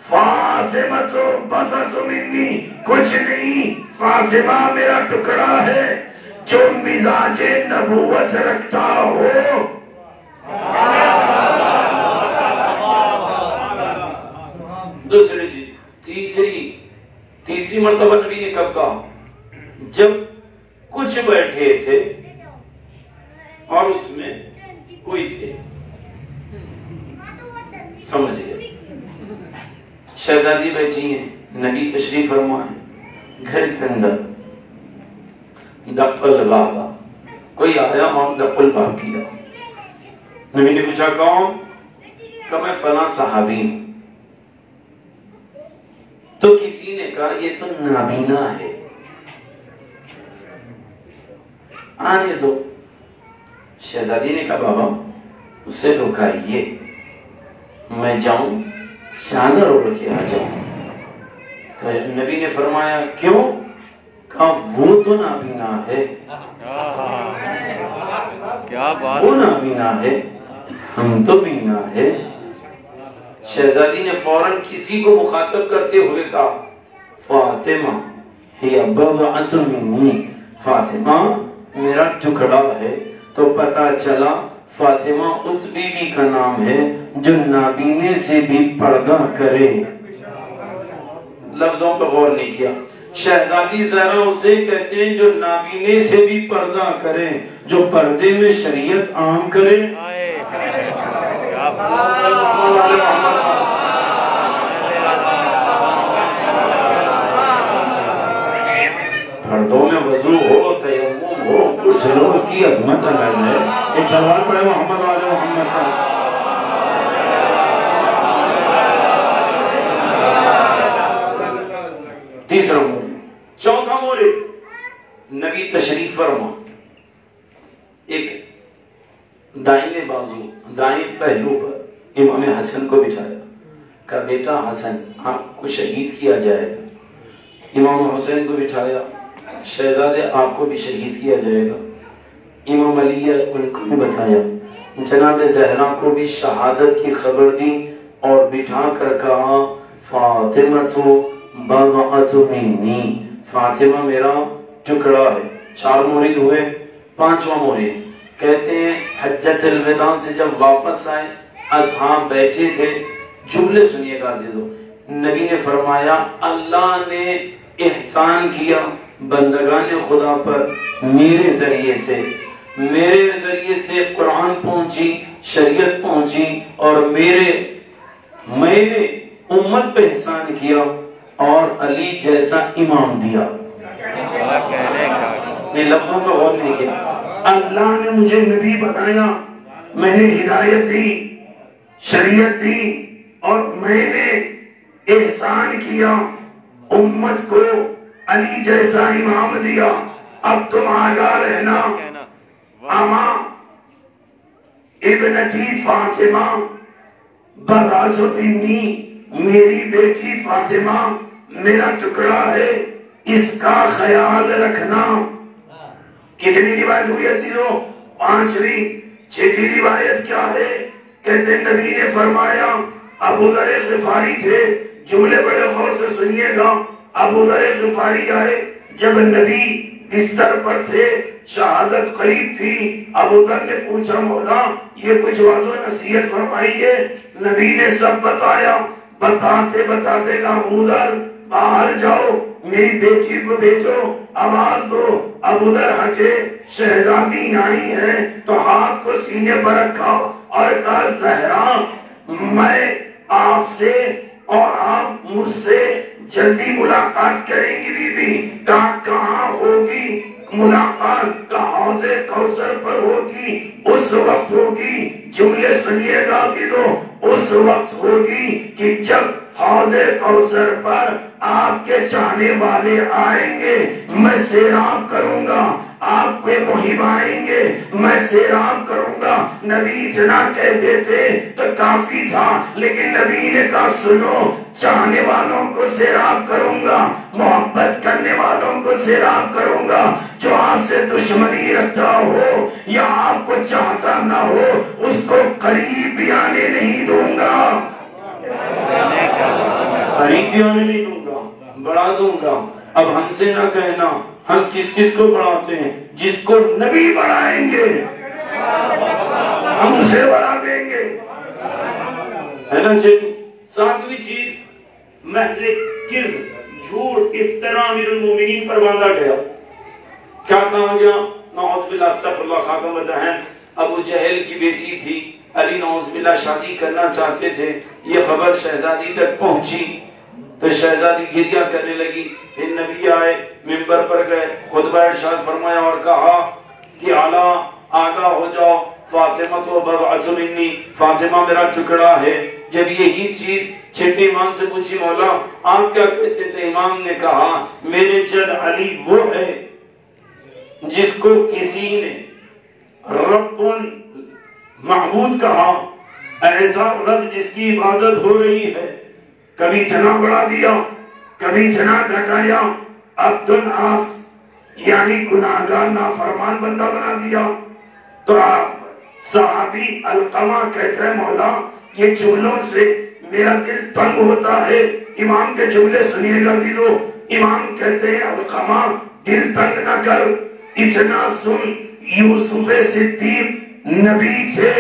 فاطمہ بضعۃ منی، کچھ نہیں، فاطمہ میرا ٹکڑا ہے جو مزاج نبوت رکھتا ہو۔ دوسری چیز، تیسری مرتبہ نبی نے کب کہا؟ جب کچھ بیٹھے تھے اور اس میں کوئی تھے، سمجھ گئے؟ شہزادی بیٹھی ہیں، نبی تشریف فرمائے، گھر کے اندر دق الباب، کوئی آیا اور دق الباب کیا۔ نبی نے پوچھا کون؟ کہ میں فلاں صحابی ہوں۔ تو کسی نے کہا یہ تو نابینا ہے، آنے دو۔ شہزادی نے کہا بابا اسے رکائیے، میں جاؤں چادر اوڑھ کے آ جاؤں۔ نبی نے فرمایا کیوں؟ کہا وہ تو نابینا ہے، وہ نابینا ہے، ہم تو بینا ہے۔ شہزادی نے فوراً کسی کو مخاطب کرتے ہوئے کہا فاطمہ ہی بضعۃ منی، فاطمہ میرا ٹکڑا ہے۔ تو پتا چلا فاطمہ اس بی بی کا نام ہے جو نابینے سے بھی پردہ کرے۔ لفظوں پر غور نہیں کیا۔ شہزادی زہرا اسے کہتے ہیں جو نابینے سے بھی پردہ کرے، جو پردے میں شریعت عام کرے۔ پردوں میں وضو ہو، تیمم ہو، غسل ہو، اس کی عظمت الگ ہے۔ ایک سوال پڑھے محمد والے محمد کا۔ تیسرا مورد، چوتھا مورد، نبی تشریف فرما، ایک دائیں بازو، دائیں پہلو پر امام حسن کو بٹھایا، کہا بیٹا حسن آپ کو شہید کیا جائے گا۔ امام حسین کو بٹھایا، شہزادے آپ کو بھی شہید کیا جائے گا۔ امام علی ان کو بھی بتایا، جناب زہرا کو بھی شہادت کی خبر دی اور بٹھا کر کہا فاطمہ بضعۃ منی، فاطمہ میرا ٹکڑا ہے۔ 4 مورد ہوئے۔ 5واں مورد کہتے ہیں حجۃ الوداع سے جب واپس آئے، اصحاب بیٹھے تھے، جملے سنیے گا عزیزو۔ نبی نے فرمایا اللہ نے احسان کیا بندگان خدا پر میرے ذریعے سے قرآن پہنچی، شریعت پہنچی، اور میں نے امت پہ احسان کیا اور علی جیسا امام دیا۔ یہ لفظوں پہ غور نہیں کیا۔ اللہ نے مجھے نبی بنایا، میں نے ہدایت دی، شریعت دی، اور میں نے احسان کیا، امت کو علی جیسا امام دیا۔ اب تم آگاہ رہنا، اما ابنتی فاطمہ بضعۃ منی، میری بیٹی فاطمہ میرا ٹکڑا ہے، اس کا خیال رکھنا۔ کتنی روایت ہوئی عزیزو؟ 5ویں۔ 6ویں روایت کیا ہے؟ کہتے نبی نے فرمایا، ابو ذر غفاری تھے، جملے بڑے غور سے سنیے گا۔ ابو ذر غفاری آئے، جب نبی بستر پر تھے، شہادت قریب تھی، ابو ذر نے پوچھا مولا یہ کچھ واضح و نصیحت فرمائیے۔ نبی نے سب بتایا، بتاتے گا ابو ذر باہر جاؤ، میری بیٹی کو بھیجو، آواز دو۔ ابو ذر ہٹے، شہزادی آئی ہیں تو ہاتھ کو سینے پر رکھا اور کہا زہرا میں آپ سے اور آپ مجھ سے جلدی ملاقات کریں گی بی بی۔ کہاں ہوگی ملاقات؟ کا حوض کوثر پر ہوگی، اس وقت ہوگی، جملے سنیے گا عزیزو، اس وقت ہوگی کہ جب حوض کوثر پر آپ کے چاہنے والے آئیں گے، میں سیراب کروں گا، آپ کے محب آئیں گے، میں سیراب کروں گا۔ نبی اتنا کہہ دیتے تو کافی تھا، لیکن نبی نے کہا سنو، چاہنے والوں کو سیراب کروں گا، محبت کرنے والوں کو سیراب کروں گا، جو آپ سے دشمنی رکھتا ہو یا آپ کو چاہتا نہ ہو اس کو قریب بھی آنے نہیں دوں گا، قریب بھی آنے نہیں دوں گا، بڑھا دوں گا۔ اب ہم سے نہ کہنا ہم کس کس کو بڑھاتے ہیں، جس کو نبی بڑھائیں گے ہم اسے بڑھا دیں گے، ہے نا جی۔ ساتویں چیز محض کذب، جھوٹ، افتراء امیر المومنین پر باندھا گیا۔ کیا کہا گیا؟ نعوذ باللہ استغفر اللہ خاتم الدہن، ابو جہل کی بیٹی تھی، علی نعوذ باللہ شادی کرنا چاہتے تھے، یہ خبر شہزادی تک پہنچی تو شہزادی گریہ کرنے لگی۔ پھر نبی آئے، منبر پر گئے، خطبہ ارشاد فرمایا اور کہا کہ اعلیٰ آگاہ ہو جاؤ، فاطمہ تو بضعۃ منی، فاطمہ میرا ٹکڑا ہے۔ جب یہی چیز چھٹے امام سے پوچھی مولا آپ کیا کہتے تھے، امام نے کہا میرے جد علی وہ ہے جس کو کسی نے رب معبود کہا، ایسا رب جس کی عبادت ہو رہی ہے، کبھی جنا بڑھا دیا کبھی جنا گھٹایا، عبد العاص یعنی گناہگار نافرمان بندہ بنا دیا۔ تو صحابی علقمہ کہتا ہے مولا یہ جملوں سے میرا دل تنگ ہوتا ہے، امام کے جملے سنیے گا دلو۔ امام کہتے ہیں علقمہ دل تنگ نہ کر، اتنا سن یوسف صدیق نبی تھے،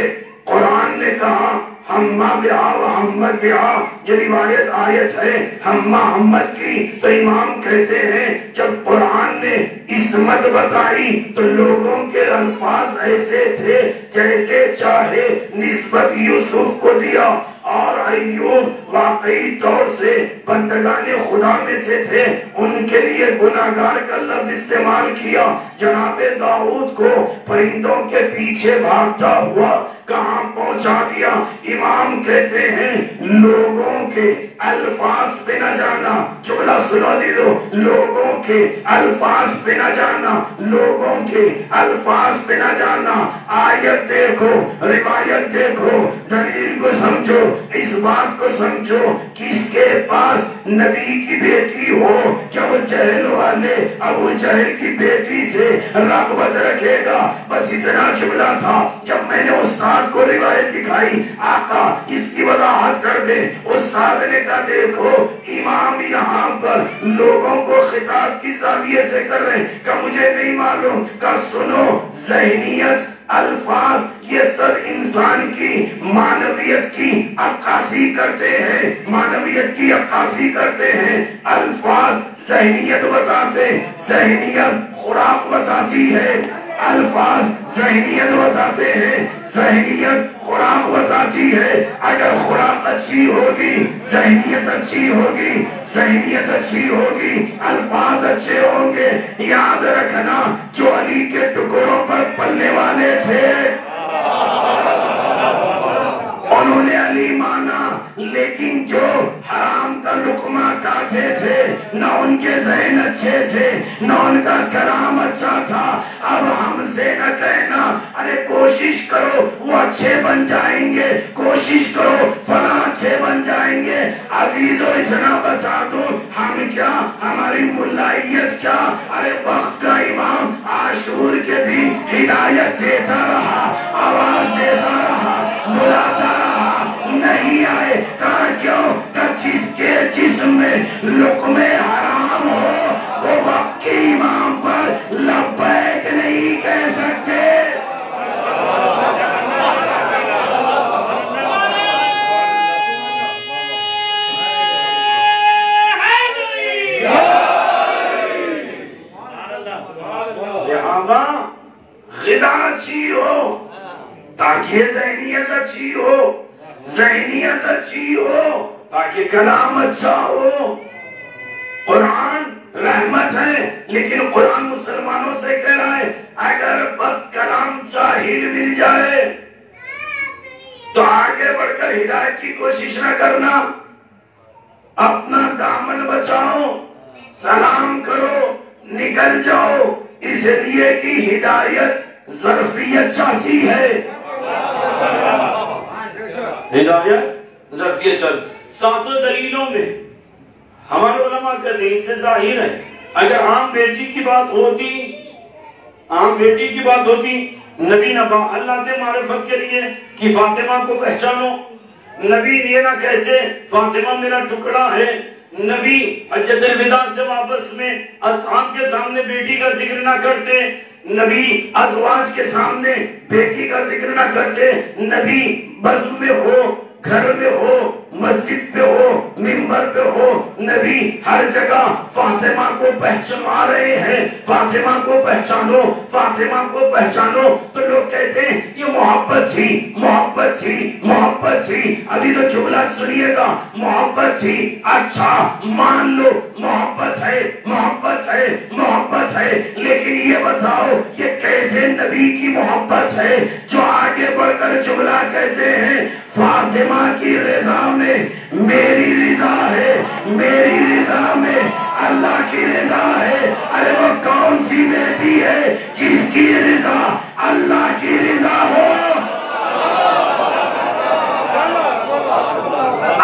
قرآن نے کہا ہمہ بہا و حمد بہا، جو روایت آیت ہے ہمہ حمد کی، تو امام کہتے ہیں جب قرآن نے عصمت بتائی تو لوگوں کے الفاظ ایسے تھے جیسے چاہے نسبت یوسف کو دیا، اور ایوب واقعی طور سے بندگان خدا میں سے تھے، ان کے لیے گناہگار کا لفظ استعمال کیا۔ جناب داؤد کو پرندوں کے پیچھے بھاگتا ہوا کہاں پہنچا دیا؟ امام کہتے ہیں لوگوں کے الفاظ پہ نہ جانا، جملہ سنو دیدو، لوگوں کے الفاظ پہ نہ جانا، لوگوں کے الفاظ پہ نہ جانا، آیت دیکھو، روایت دیکھو، دلیل کو سمجھو، اس بات کو سمجھو، کس کے پاس نبی کی بیٹی ہو کیا وہ جہل والے ابو جہل کی بیٹی سے رغبت رکھے گا؟ بس اتنا جملہ تھا، جب میں نے استاد کو روایت دکھائی آقا اس کی وضاحت کر دے، استاد نے کہا دیکھو امام یہاں پر لوگوں کو خطاب کی زاویے سے کر رہے ہیں، کہ مجھے نہیں معلوم، کہ سنو ذہنیت، الفاظ یہ سب انسان کی معنویت کی عکاسی کرتے ہیں، معنویت کی عکاسی کرتے ہیں۔ الفاظ ذہنیت بتاتے، ذہنیت خوراک بتاتی ہے، الفاظ ذہنیت بتاتے ہیں، ذہنیت خوراک بتاتی ہے۔ اگر خوراک اچھی ہوگی ذہنیت اچھی ہوگی، ذہنیت اچھی ہوگی الفاظ اچھے ہوں گے۔ یاد رکھنا جو علی کے ٹکڑوں پر پلنے والے تھے انہوں نے علی مانا، لیکن جو حرام کا لقمہ کھاتے تھے نہ ان کے ذہن اچھے تھے نہ ان کا کلام اچھا تھا۔ اب ہم سے نہ کہنا ارے کوشش کرو وہ اچھے بن جائیں گے، کوشش کرو فلاں اچھے بن جائیں گے۔ عزیزو اتنا بتا دو، ہم کیا، ہماری ملائیت کیا؟ ارے وقت کا امام عاشور کے دن ہدایت دیتا رہا، آواز دیتا رہا، بلاتا رہا، نہیں آئے۔ کہا کیوں؟ کہ جس کے جسم میں لقمے حرام ہو وہ وقت کے امام پر لبیک نہیں کہہ سکتے۔ لہذا غذا اچھی ہو تاکہ ذہنیت اچھی ہو، ذہنیت اچھی ہو تاکہ کلام اچھا ہو۔ قرآن رحمت ہے، لیکن قرآن مسلمانوں سے کہہ رہا ہے اگر بد کلام جاہل مل جائے تو آگے بڑھ کر ہدایت کی کوشش نہ کرنا، اپنا دامن بچاؤ، سلام کرو، نکل جاؤ، اس لیے کہ ہدایت ظرفیت چاہتی ہے۔ ہدایت ظرفیت چل ساتوں دلیلوں میں ہمارے علماء کا دین سے ظاہر ہے، اگر عام بیٹی کی بات ہوتی عام بیٹی کی بات ہوتی، نبی نہ اللہ دے معرفت کے لیے کہ فاطمہ کو پہچانو، نبی یہ نہ کہتے فاطمہ میرا ٹکڑا ہے، نبی حجۃ الوداع سے واپس میں اصحاب کے سامنے بیٹی کا ذکر نہ کرتے، نبی ازواج کے سامنے بیٹی کا ذکر نہ کرتے، نبی بزم میں ہو، گھر میں ہو، مسجد پہ ہو، منبر پہ ہو، نبی ہر جگہ فاطمہ کو پہچانا رہے ہیں، فاطمہ کو پہچانو، فاطمہ کو پہچانو۔ تو لوگ کہتے ہیں یہ محبت تھی، محبت تھی، محبت تھی۔ ابھی تو جملہ سنیے گا، محبت تھی، اچھا مان لو محبت ہے، محبت ہے، محبت ہے، لیکن یہ بتاؤ یہ کیسے نبی کی محبت ہے جو آگے بڑھ کر جملہ کہتے ہیں فاطمہ کی رضا میں میری رضا ہے، میری رضا میں اللہ کی رضا ہے۔ ارے وہ کون سی بیٹی ہے جس کی رضا اللہ کی رضا ہو؟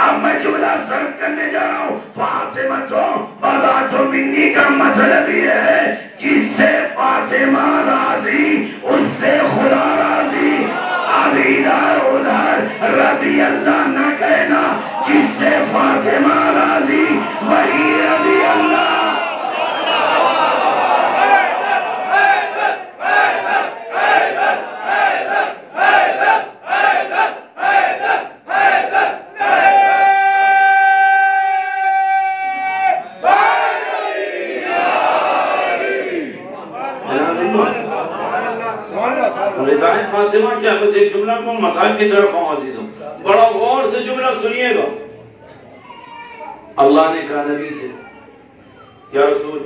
اب میں جملہ صرف کرنے جا رہا ہوں، فاطمہ بضعۃ منی کا مطلب یہ ہے جس سے فاطمہ راضی اس سے خدا راضی۔ اب ادھر ادھر رضی اللہ نہ کہنا، جس سے فاطمہ راضی وہی رضی اللہ۔ رضائے فاطمہ کیا؟ بس ایک جملہ کو مسائل کی طرف ہوں عزیزوں، بڑا غور سے جملہ سنیے گا۔ اللہ نے کہا نبی سے، یا رسول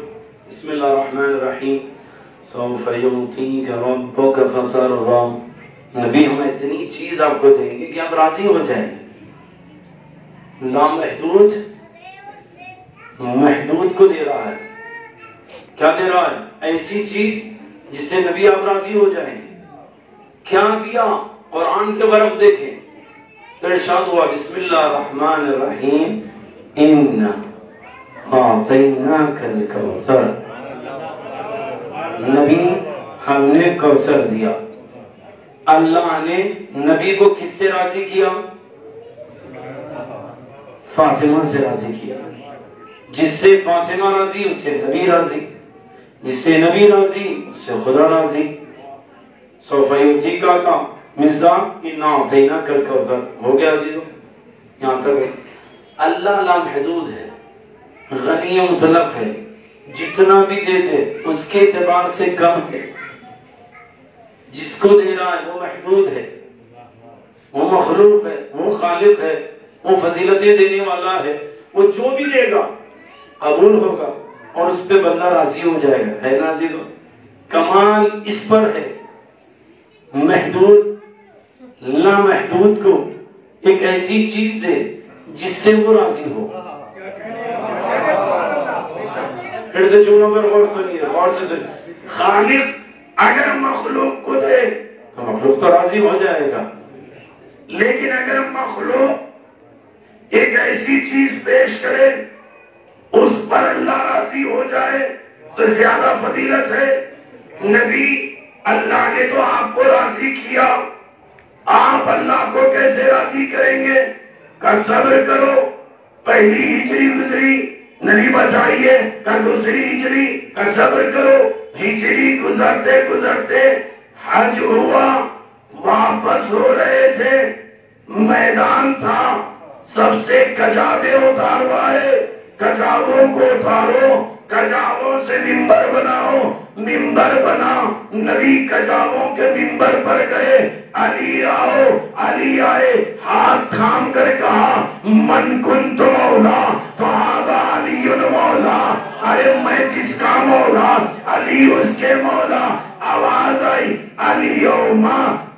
بسم اللہ الرحمن الرحیم سوف یعطیک ربک فترضی، نبی ہم اتنی چیز آپ کو دیں گے کہ آپ راضی ہو جائیں گے۔ لامحدود محدود کو دے رہا ہے، کیا دے رہا ہے؟ ایسی چیز جس سے نبی آپ راضی ہو جائیں گے۔ کیا دیا؟ قرآن کے برف دیکھیں تو ارشاد ہوا بسم اللہ الرحمن الرحیم اِنَّا أَعْطَيْنَاكَ الْكَوْثَرَ، نبی ہم نے کوثر دیا۔ اللہ نے نبی کو کس سے راضی کیا؟ فاطمہ سے راضی کیا۔ جس سے فاطمہ راضی اس سے نبی راضی، جس سے نبی راضی اس سے خدا راضی۔ سوف یعطیک کا مزاح اِنَّا أَعْطَيْنَاكَ الْكَوْثَرَ ہو گیا عزیزوں، یہاں تک اللہ لامحدود ہے، غنی مطلق ہے، جتنا بھی دے دے اس کے اعتبار سے کم ہے۔ جس کو دے رہا ہے وہ محدود ہے، وہ مخلوق ہے، وہ خالق ہے، وہ فضیلتیں دینے والا ہے، وہ جو بھی دے گا قبول ہوگا اور اس پہ بندہ راضی ہو جائے گا، ہے نا عزیزو؟ کمال اس پر ہے، محدود لامحدود کو ایک ایسی چیز دے جس سے وہ راضی ہو۔ پھر سے جملوں پر غور سنیے، غور سے سنیے۔ خالق اگر مخلوق کو دے تو مخلوق تو راضی ہو جائے گا، لیکن اگر مخلوق ایک ایسی چیز پیش کرے اس پر اللہ راضی ہو جائے تو زیادہ فضیلت ہے۔ نبی اللہ نے تو آپ کو راضی کیا، آپ اللہ کو کیسے راضی کریں گے؟ کہ صبر کرو، پہلی ہجری گزری نبی بچائیے، کہ دوسری ہجری، کہ صبر کرو، ہجری گزرتے گزرتے حج ہوا، واپس ہو رہے تھے، میدان تھا، سب سے کجاوے اتاروائے، کجاووں کو اتارو، کجاووں سے منبر بناؤ، منبر بنا، نبی کجاووں کے منبر پر گئے، علی آؤ، علی آئے، ہاتھ تھام کر کہا من کنت مولا فہذا علی مولا، ارے میں جس کا مولا علی اس کے مولا۔ آواز آئی الیوم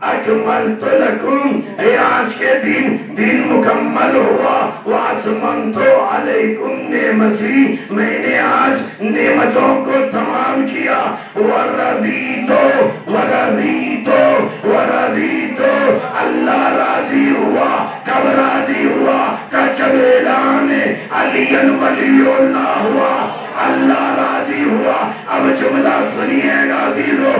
اکملت لکم، اے آج کے دن مکمل ہوا، واتممت علیکم نعمتی، میں نے آج نعمتوں کو تمام کیا، ورضیت ورضیت ورضیت، اللہ راضی ہوا، کب راضی ہوا؟ کہ جب اعلان علی ولی اللہ ہوا، اللہ راضی ہوا۔ اب جملہ سنیے گا عزیزو،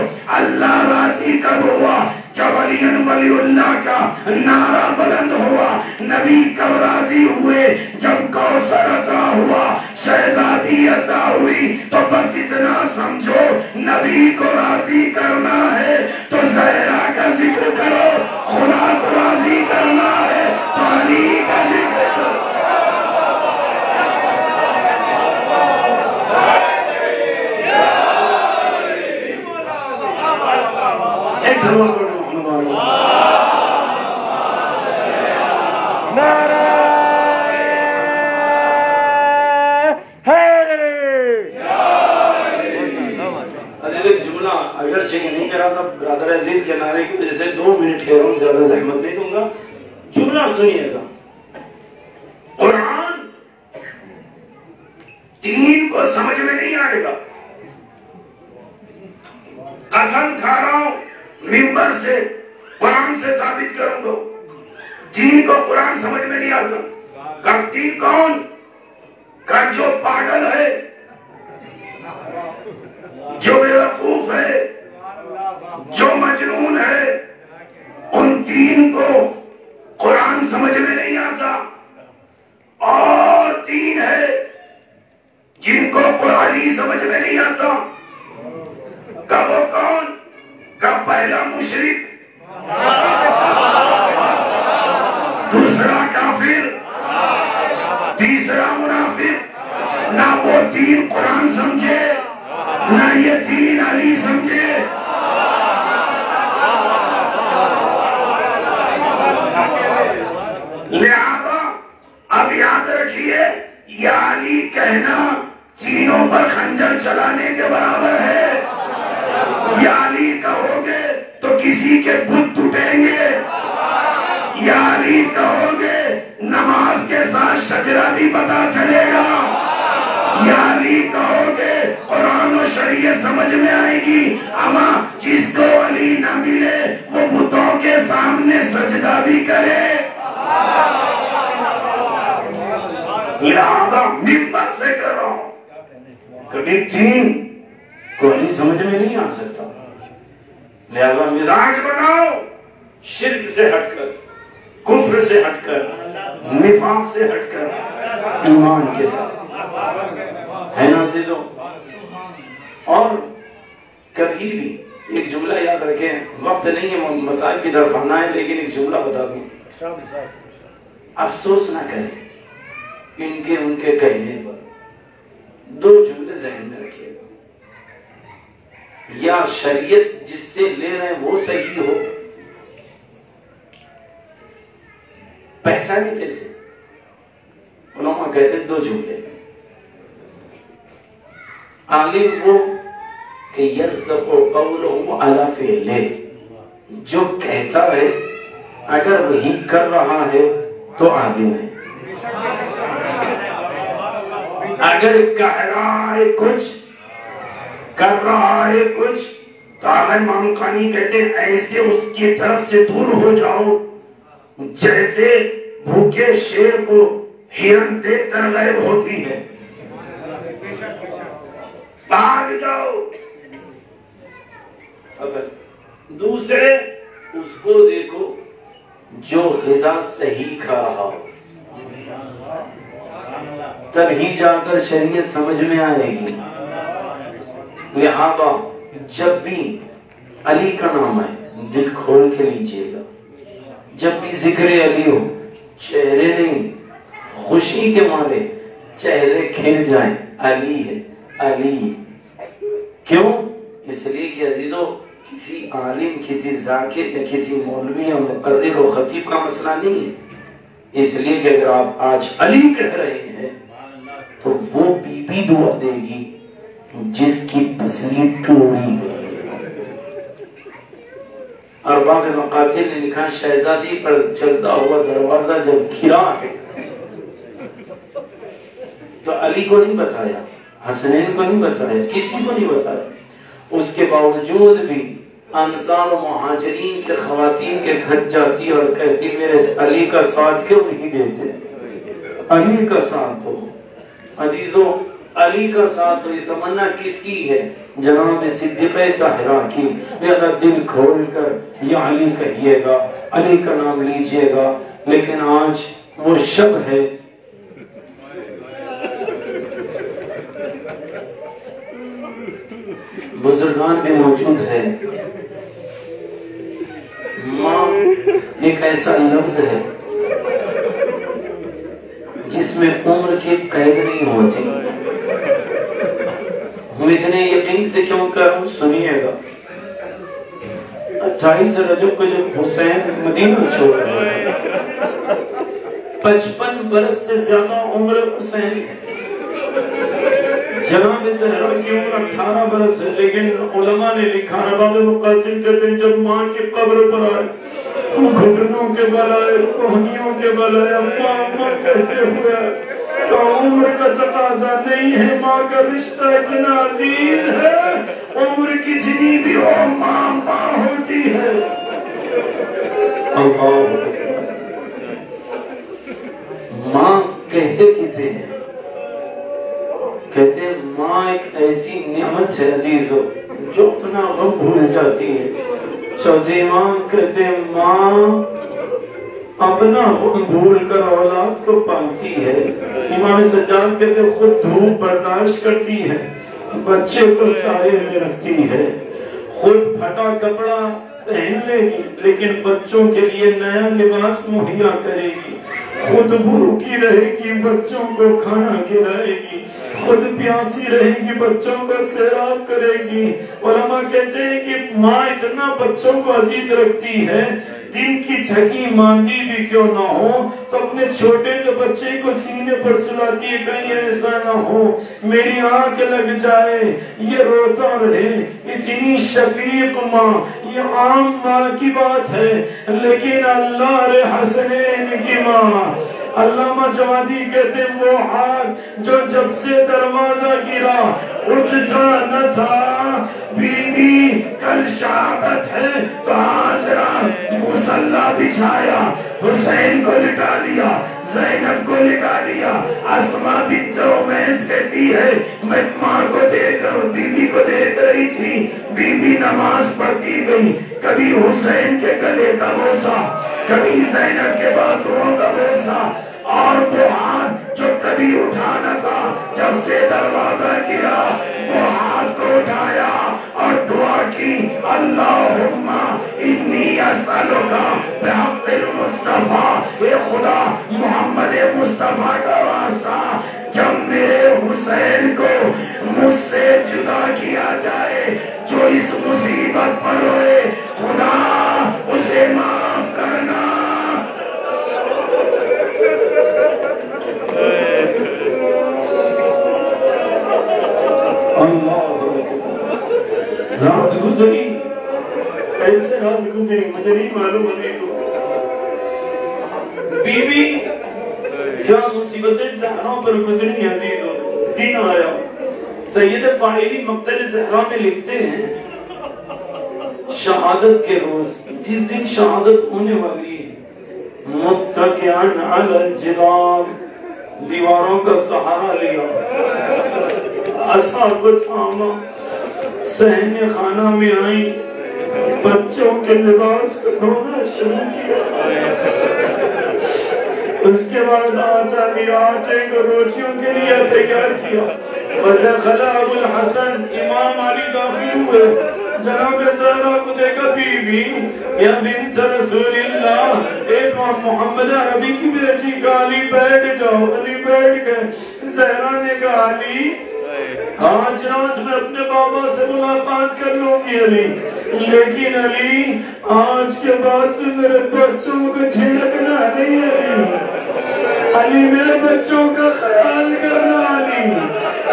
جملہ اگرچہ نہیں کہہ رہا تھا برادر عزیز کے نعرے کی وجہ سے 2 منٹ لے رہا ہوں، زیادہ زحمت نہیں دوں گا. جملہ سنیے گا. قرآن دین کو سمجھ میں نہیں آئے گا. قسم کھا رہا ہوں منبر سے قرآن سے ثابت کروں گا، دین کو قرآن سمجھ میں نہیں آتا. کب دین کون کا جو پاگل ہے، جو بیوقوف ہے، جو مجنون ہے، ان دین کو قرآن سمجھ میں نہیں آتا. اور دین ہے جن کو قرآن سمجھ میں نہیں آتا. کب وہ کون؟ کب پہلا مشرک، دوسرا کافر، تیسرا منافق. نہ وہ دین قرآن سمجھے، نہ یہ دین علی سمجھے. لہذا اب یاد رکھیے، یا علی کہنا تینوں پر خنجر چلانے کے برابر ہے. یا علی کہو گے تو کسی کے بت ٹوٹیں گے. یا علی کہو گے نماز کے ساتھ شجرہ بھی پتا چلے گا. یا علی کہو گے قرآن و شریعت سمجھ میں آئے گی. اما جس کو علی نہ ملے وہ بتوں کے سامنے سجدہ بھی کرے. لہذا منبر سے کر رہا ہوں، کبھی دین کو علی سمجھ میں نہیں آ سکتا. لہذا مزاج بناؤ شرک سے ہٹ کر، کفر سے ہٹ کر، نفاق سے ہٹ کر، ایمان کے ساتھ. ہے نا عزیزو؟ اور کبھی بھی ایک جملہ یاد رکھیں، وقت نہیں ہے مسائل کی طرف آنا ہے، لیکن ایک جملہ بتا دوں. افسوس نہ کریں ان کے کہنے پر. 2 جملے ذہن میں رکھیے گا. یا شریعت جس سے لے رہے ہیں وہ صحیح ہو، پہچانے کیسے؟ علماء کہتے ہیں 2 جملے. عالم وہ کہ یصدق قولہ علی فعلہ، جو کہتا ہے اگر وہی کر رہا ہے تو عالم ہے. اگر کہہ رہا ہے کچھ، کر رہا ہے کچھ، تو آغا امام خانی کہتے ہیں ایسے اس کی طرف سے دور ہو جاؤ جیسے بھوکے شیر کو ہرن دیکھ کر غائب ہوتی ہے. بھاگ جاؤ. دوسرے اس کو دیکھو جو غذا صحیح کھا رہا ہو، تب ہی جا کر شریعت سمجھ میں آئے گی. لہذا جب بھی علی کا نام ہے دل کھول کے لیجئے گا. جب بھی ذکر علی ہو، چہرے نہیں، خوشی کے مارے چہرے کھل جائیں، علی ہے علی. کیوں؟ اس لیے کہ عزیزو کسی عالم، کسی ذاکر یا کسی مولوی یا مقرر و خطیب کا مسئلہ نہیں ہے. اس لیے کہ اگر آپ آج علی کہہ رہے ہیں تو وہ بی بی دعا دے گی جس کی پسلی ٹوڑی گئی. ارباب مقاتل نے لکھا شہزادی پر چلتا ہوا دروازہ جب گھرا ہے تو علی کو نہیں بتایا، حسنین کو نہیں بتایا، کسی کو نہیں بتایا. اس کے باوجود بھی انصار و مہاجرین کے خواتین کے گھر جاتی اور کہتی میرے علی کا ساتھ کیوں نہیں دیتے؟ علی کا ساتھ دو. عزیزو علی کا ساتھ دو. یہ تمنا کس کی ہے؟ جناب صدیقہ طاہرہ کی. لہذا دل کھول کر یا علی کہیے گا، علی کا نام لیجئے گا. لیکن آج وہ شب ہے بزرگان بھی موجود ہے. ماں ایک ایسا لفظ ہے جس میں عمر کی قید نہیں ہوتی. ہم اتنے یقین سے کیوں کہہ رہا ہوں سنیے گا. 28 رجب کو جب حسین مدینہ چھوڑ رہا تھا 55 برس سے زیادہ عمر حسین ہے۔ جناب زہرا کی عمر 18 برس ہے، لیکن علماء نے لکھا ہے، بعض مقاتل کہتے ہیں جب ماں کی قبر پر آئے، گھٹنوں کے بل آئے، کوہنیوں کے بل آئے، اماں اماں کہتے ہوئے تو عمر کا تقاضا نہیں ہے، ماں کا رشتہ اتنا عزیز ہے، عمر کی جتنی بھی ہو ماں ماں ہوتی ہے۔ اللہ ماں کہتے کسے ہیں؟ کہتے ہیں ماں ایک ایسی نعمت ہے عزیزو جو اپنا غم بھول جاتی ہے۔ چوتھے امام کہتے ہیں ماں اپنا غم بھول کر اولاد کو پالتی ہے۔ امام سجاد کہتے ہیں خود دھوپ برداشت کرتی ہے، بچے کو سائے میں رکھتی ہے، خود پھٹا کپڑا پہن لے گی لیکن بچوں کے لیے نیا لباس مہیا کرے گی، خود بھوکی رہے گی بچوں کو کھانا کھلائے گی، خود پیاسی رہے گی بچوں کو سیراب کرے گی۔ علماء کہتے ہیں کہ ماں اتنا بچوں کو عزیز رکھتی ہے، دن کی تھکی ماندی بھی کیوں نہ ہو تو اپنے چھوٹے سے بچے کو سینے پر سلاتی ہے، کہیں ایسا نہ ہو میری آنکھ لگ جائے یہ روتا رہے۔ اتنی شفیق ماں، یہ عام ماں کی بات ہے، لیکن اللہ حسنین کی ماں، علامہ جوادی کہتے ہیں وہ ہاتھ جو جب سے دروازہ گرا اٹھتا نہ تھا، بیوی کل شہادت ہے تو ہاجرہ مصلی بچھایا، حسین کو لٹا لیا، زینب کو لٹا لیا۔ اسماء بنت عمیس کہتی ہے میں ماں کو دیکھ بیوی کو دیکھ رہی تھی، بیوی نماز پڑھتی گئی، کبھی حسین کے گلے کا بوسہ، کبھی زینب کے بازوؤں کا بوسہ، اور وہ ہاتھ جو کبھی اٹھانا تھا جب سے دروازہ گرا وہ ہاتھ کو اٹھایا اور دعا کی، اللہم انی اسألوکا بحق المصطفیٰ، اے خدا محمد مصطفیٰ کا واسطہ جب میرے حسین کو مجھ سے جدا کیا جائے، جو اس مصیبت پر ہوئے خدا اسے معاف کرنا۔ اللہ رات گزری، کیسے رات گزری مجھے نہیں معلوم ابھی کو۔ بی بی کیا مصیبتیں زہرا پر گزری عزیزو، دن آیا۔ سید فاعلی مقتل زہرا میں لکھتے ہیں شہادت کے روز، جس دن شہادت ہونے والی ہے، متکئن علی الجدار، دیواروں کا سہارا لیا، عصا کو تھاما، صحن خانہ میں آئی، بچوں کے لباس کو دھونا شروع کیا، اس کے بعد آٹے کو روٹیوں کے لیے تیار کیا۔ فدخل ابو الحسن، امام علی داخل ہوئے، جناب زہرا کو دیکھا، بی بی یا بنت رسول اللہ، ایک محمد عربی کی بیٹی کا، علی بیٹھ جاؤ، علی بیٹھ گئے۔ زہرا نے کہا علی آج رات میں اپنے بابا سے ملاقات کر لوں گی علی، لیکن علی آج کے بعد سے میرے بچوں کو جھڑکنا نہیں علی، علی میرے بچوں کا خیال کرنا علی۔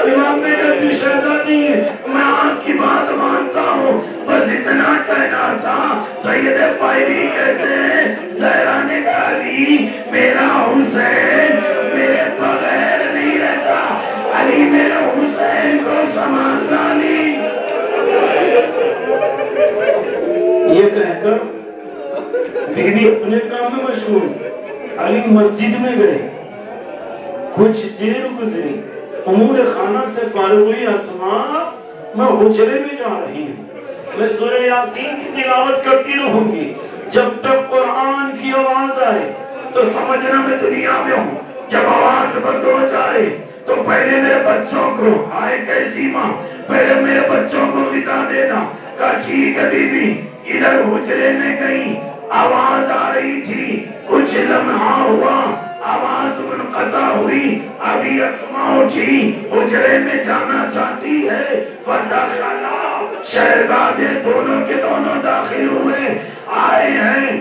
امام نے کہا شہزادی میں آپ کی بات مانتا ہوں، بس اتنا کہنا تھا۔ سید فائلی کہتے ہیں زہرا نے کہا علی میرا حسین میرے بغیر نہیں رہتا، علی میرے حسین کو سنبھالنا علی۔ یہ کہہ کر بیوی اپنے کام میں مشغول، علی مسجد میں گئے، کچھ دیر گزری، امور خانہ سے فارغ ہوئی، اسماء میں حجرے میں جا رہی ہوں، میں سورہ یاسین کی تلاوت کرتی رہوں گی، جب تک قرآن کی آواز آئے تو سمجھنا میں دنیا میں ہوں، جب آواز بند ہو جائے تو پہلے میرے بچوں کو، آئے کیسی ماں، پہلے میرے بچوں کو غذا دینا۔ کہا ٹھیک ہے بی بی، ادھر حجرے میں گئی، آواز آ رہی تھی، کچھ لمحہ ہوا، آواز منقطع ہوئی، ابھی اسماء اٹھی، حجرے میں جانا چاہتی ہے، فدخلا، شہزادے دونوں کے دونوں داخل ہوئے، آئے ہیں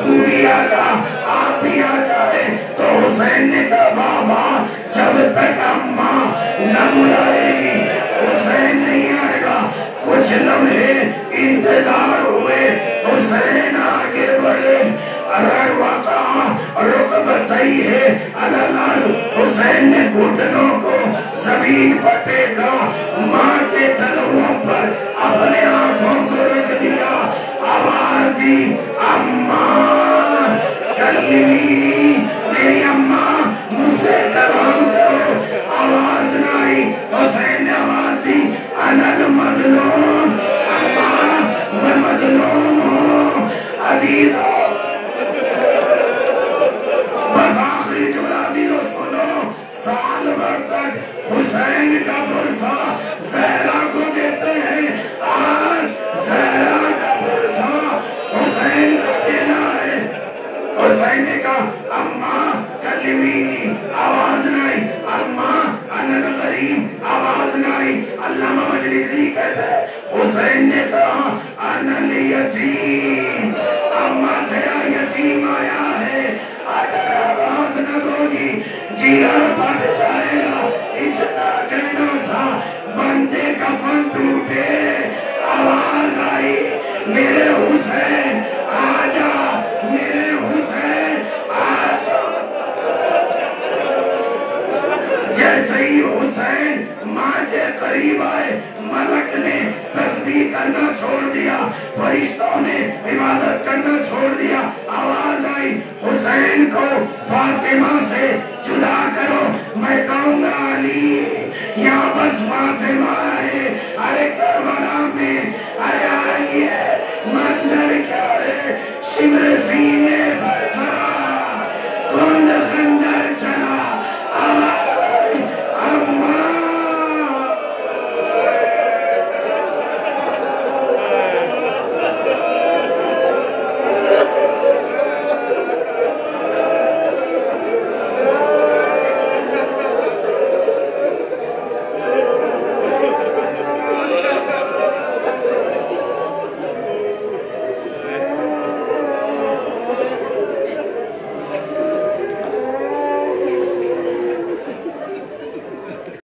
تو بھی آ جا، آپ بھی آ جائے۔ تو حسین نے کہا بابا جب تک اماں نہ بلائے گی حسین نہیں آئے گا۔ کچھ لمحے انتظار ہوئے، حسین آگے بڑھے، رکبتیہ علی الارض، حسین نے گھٹنوں کو زمین پر ٹیکا، ماں کے تلووں پر اپنے آنکھوں کو رکھ دیا، آواز دی اماں کلمینی، میری اماں مجھ سے کلام کرو۔ آواز نہ آئی، حسین نے آواز دی انا المظلوم، اماں میں مظلوم ہوں۔ عزیزو بس آخری جملہ دینو سنو، سال بھر تک حسین کا برسا زہرا کو دیتے ہیں، آج زہرا کا برسا حسین کو دینا ہے۔ حسین نے کہا اماں کلمینی، آواز نہ آئی، اماں انا الغریب، آواز نہ آئی۔ علامہ مجلسی کہتے ہیں حسین نے کہا انا الیتیم، اماں تیرا یتیم آیا ہے، اگر آواز نہ دو گی جگر پھٹ جائے گا۔ اتنا کہنا تھا بندے کفن ٹوٹے، آواز آئی میرے حسین آجا، میرے حسین آجا۔ جیسے ہی حسین ماں کے قریب آئے، ملک نے تسبیح کرنا چھوڑ دیا، فرشتوں نے عبادت کرنا چھوڑ دیا، آواز آئی حسین کو فاطمہ سے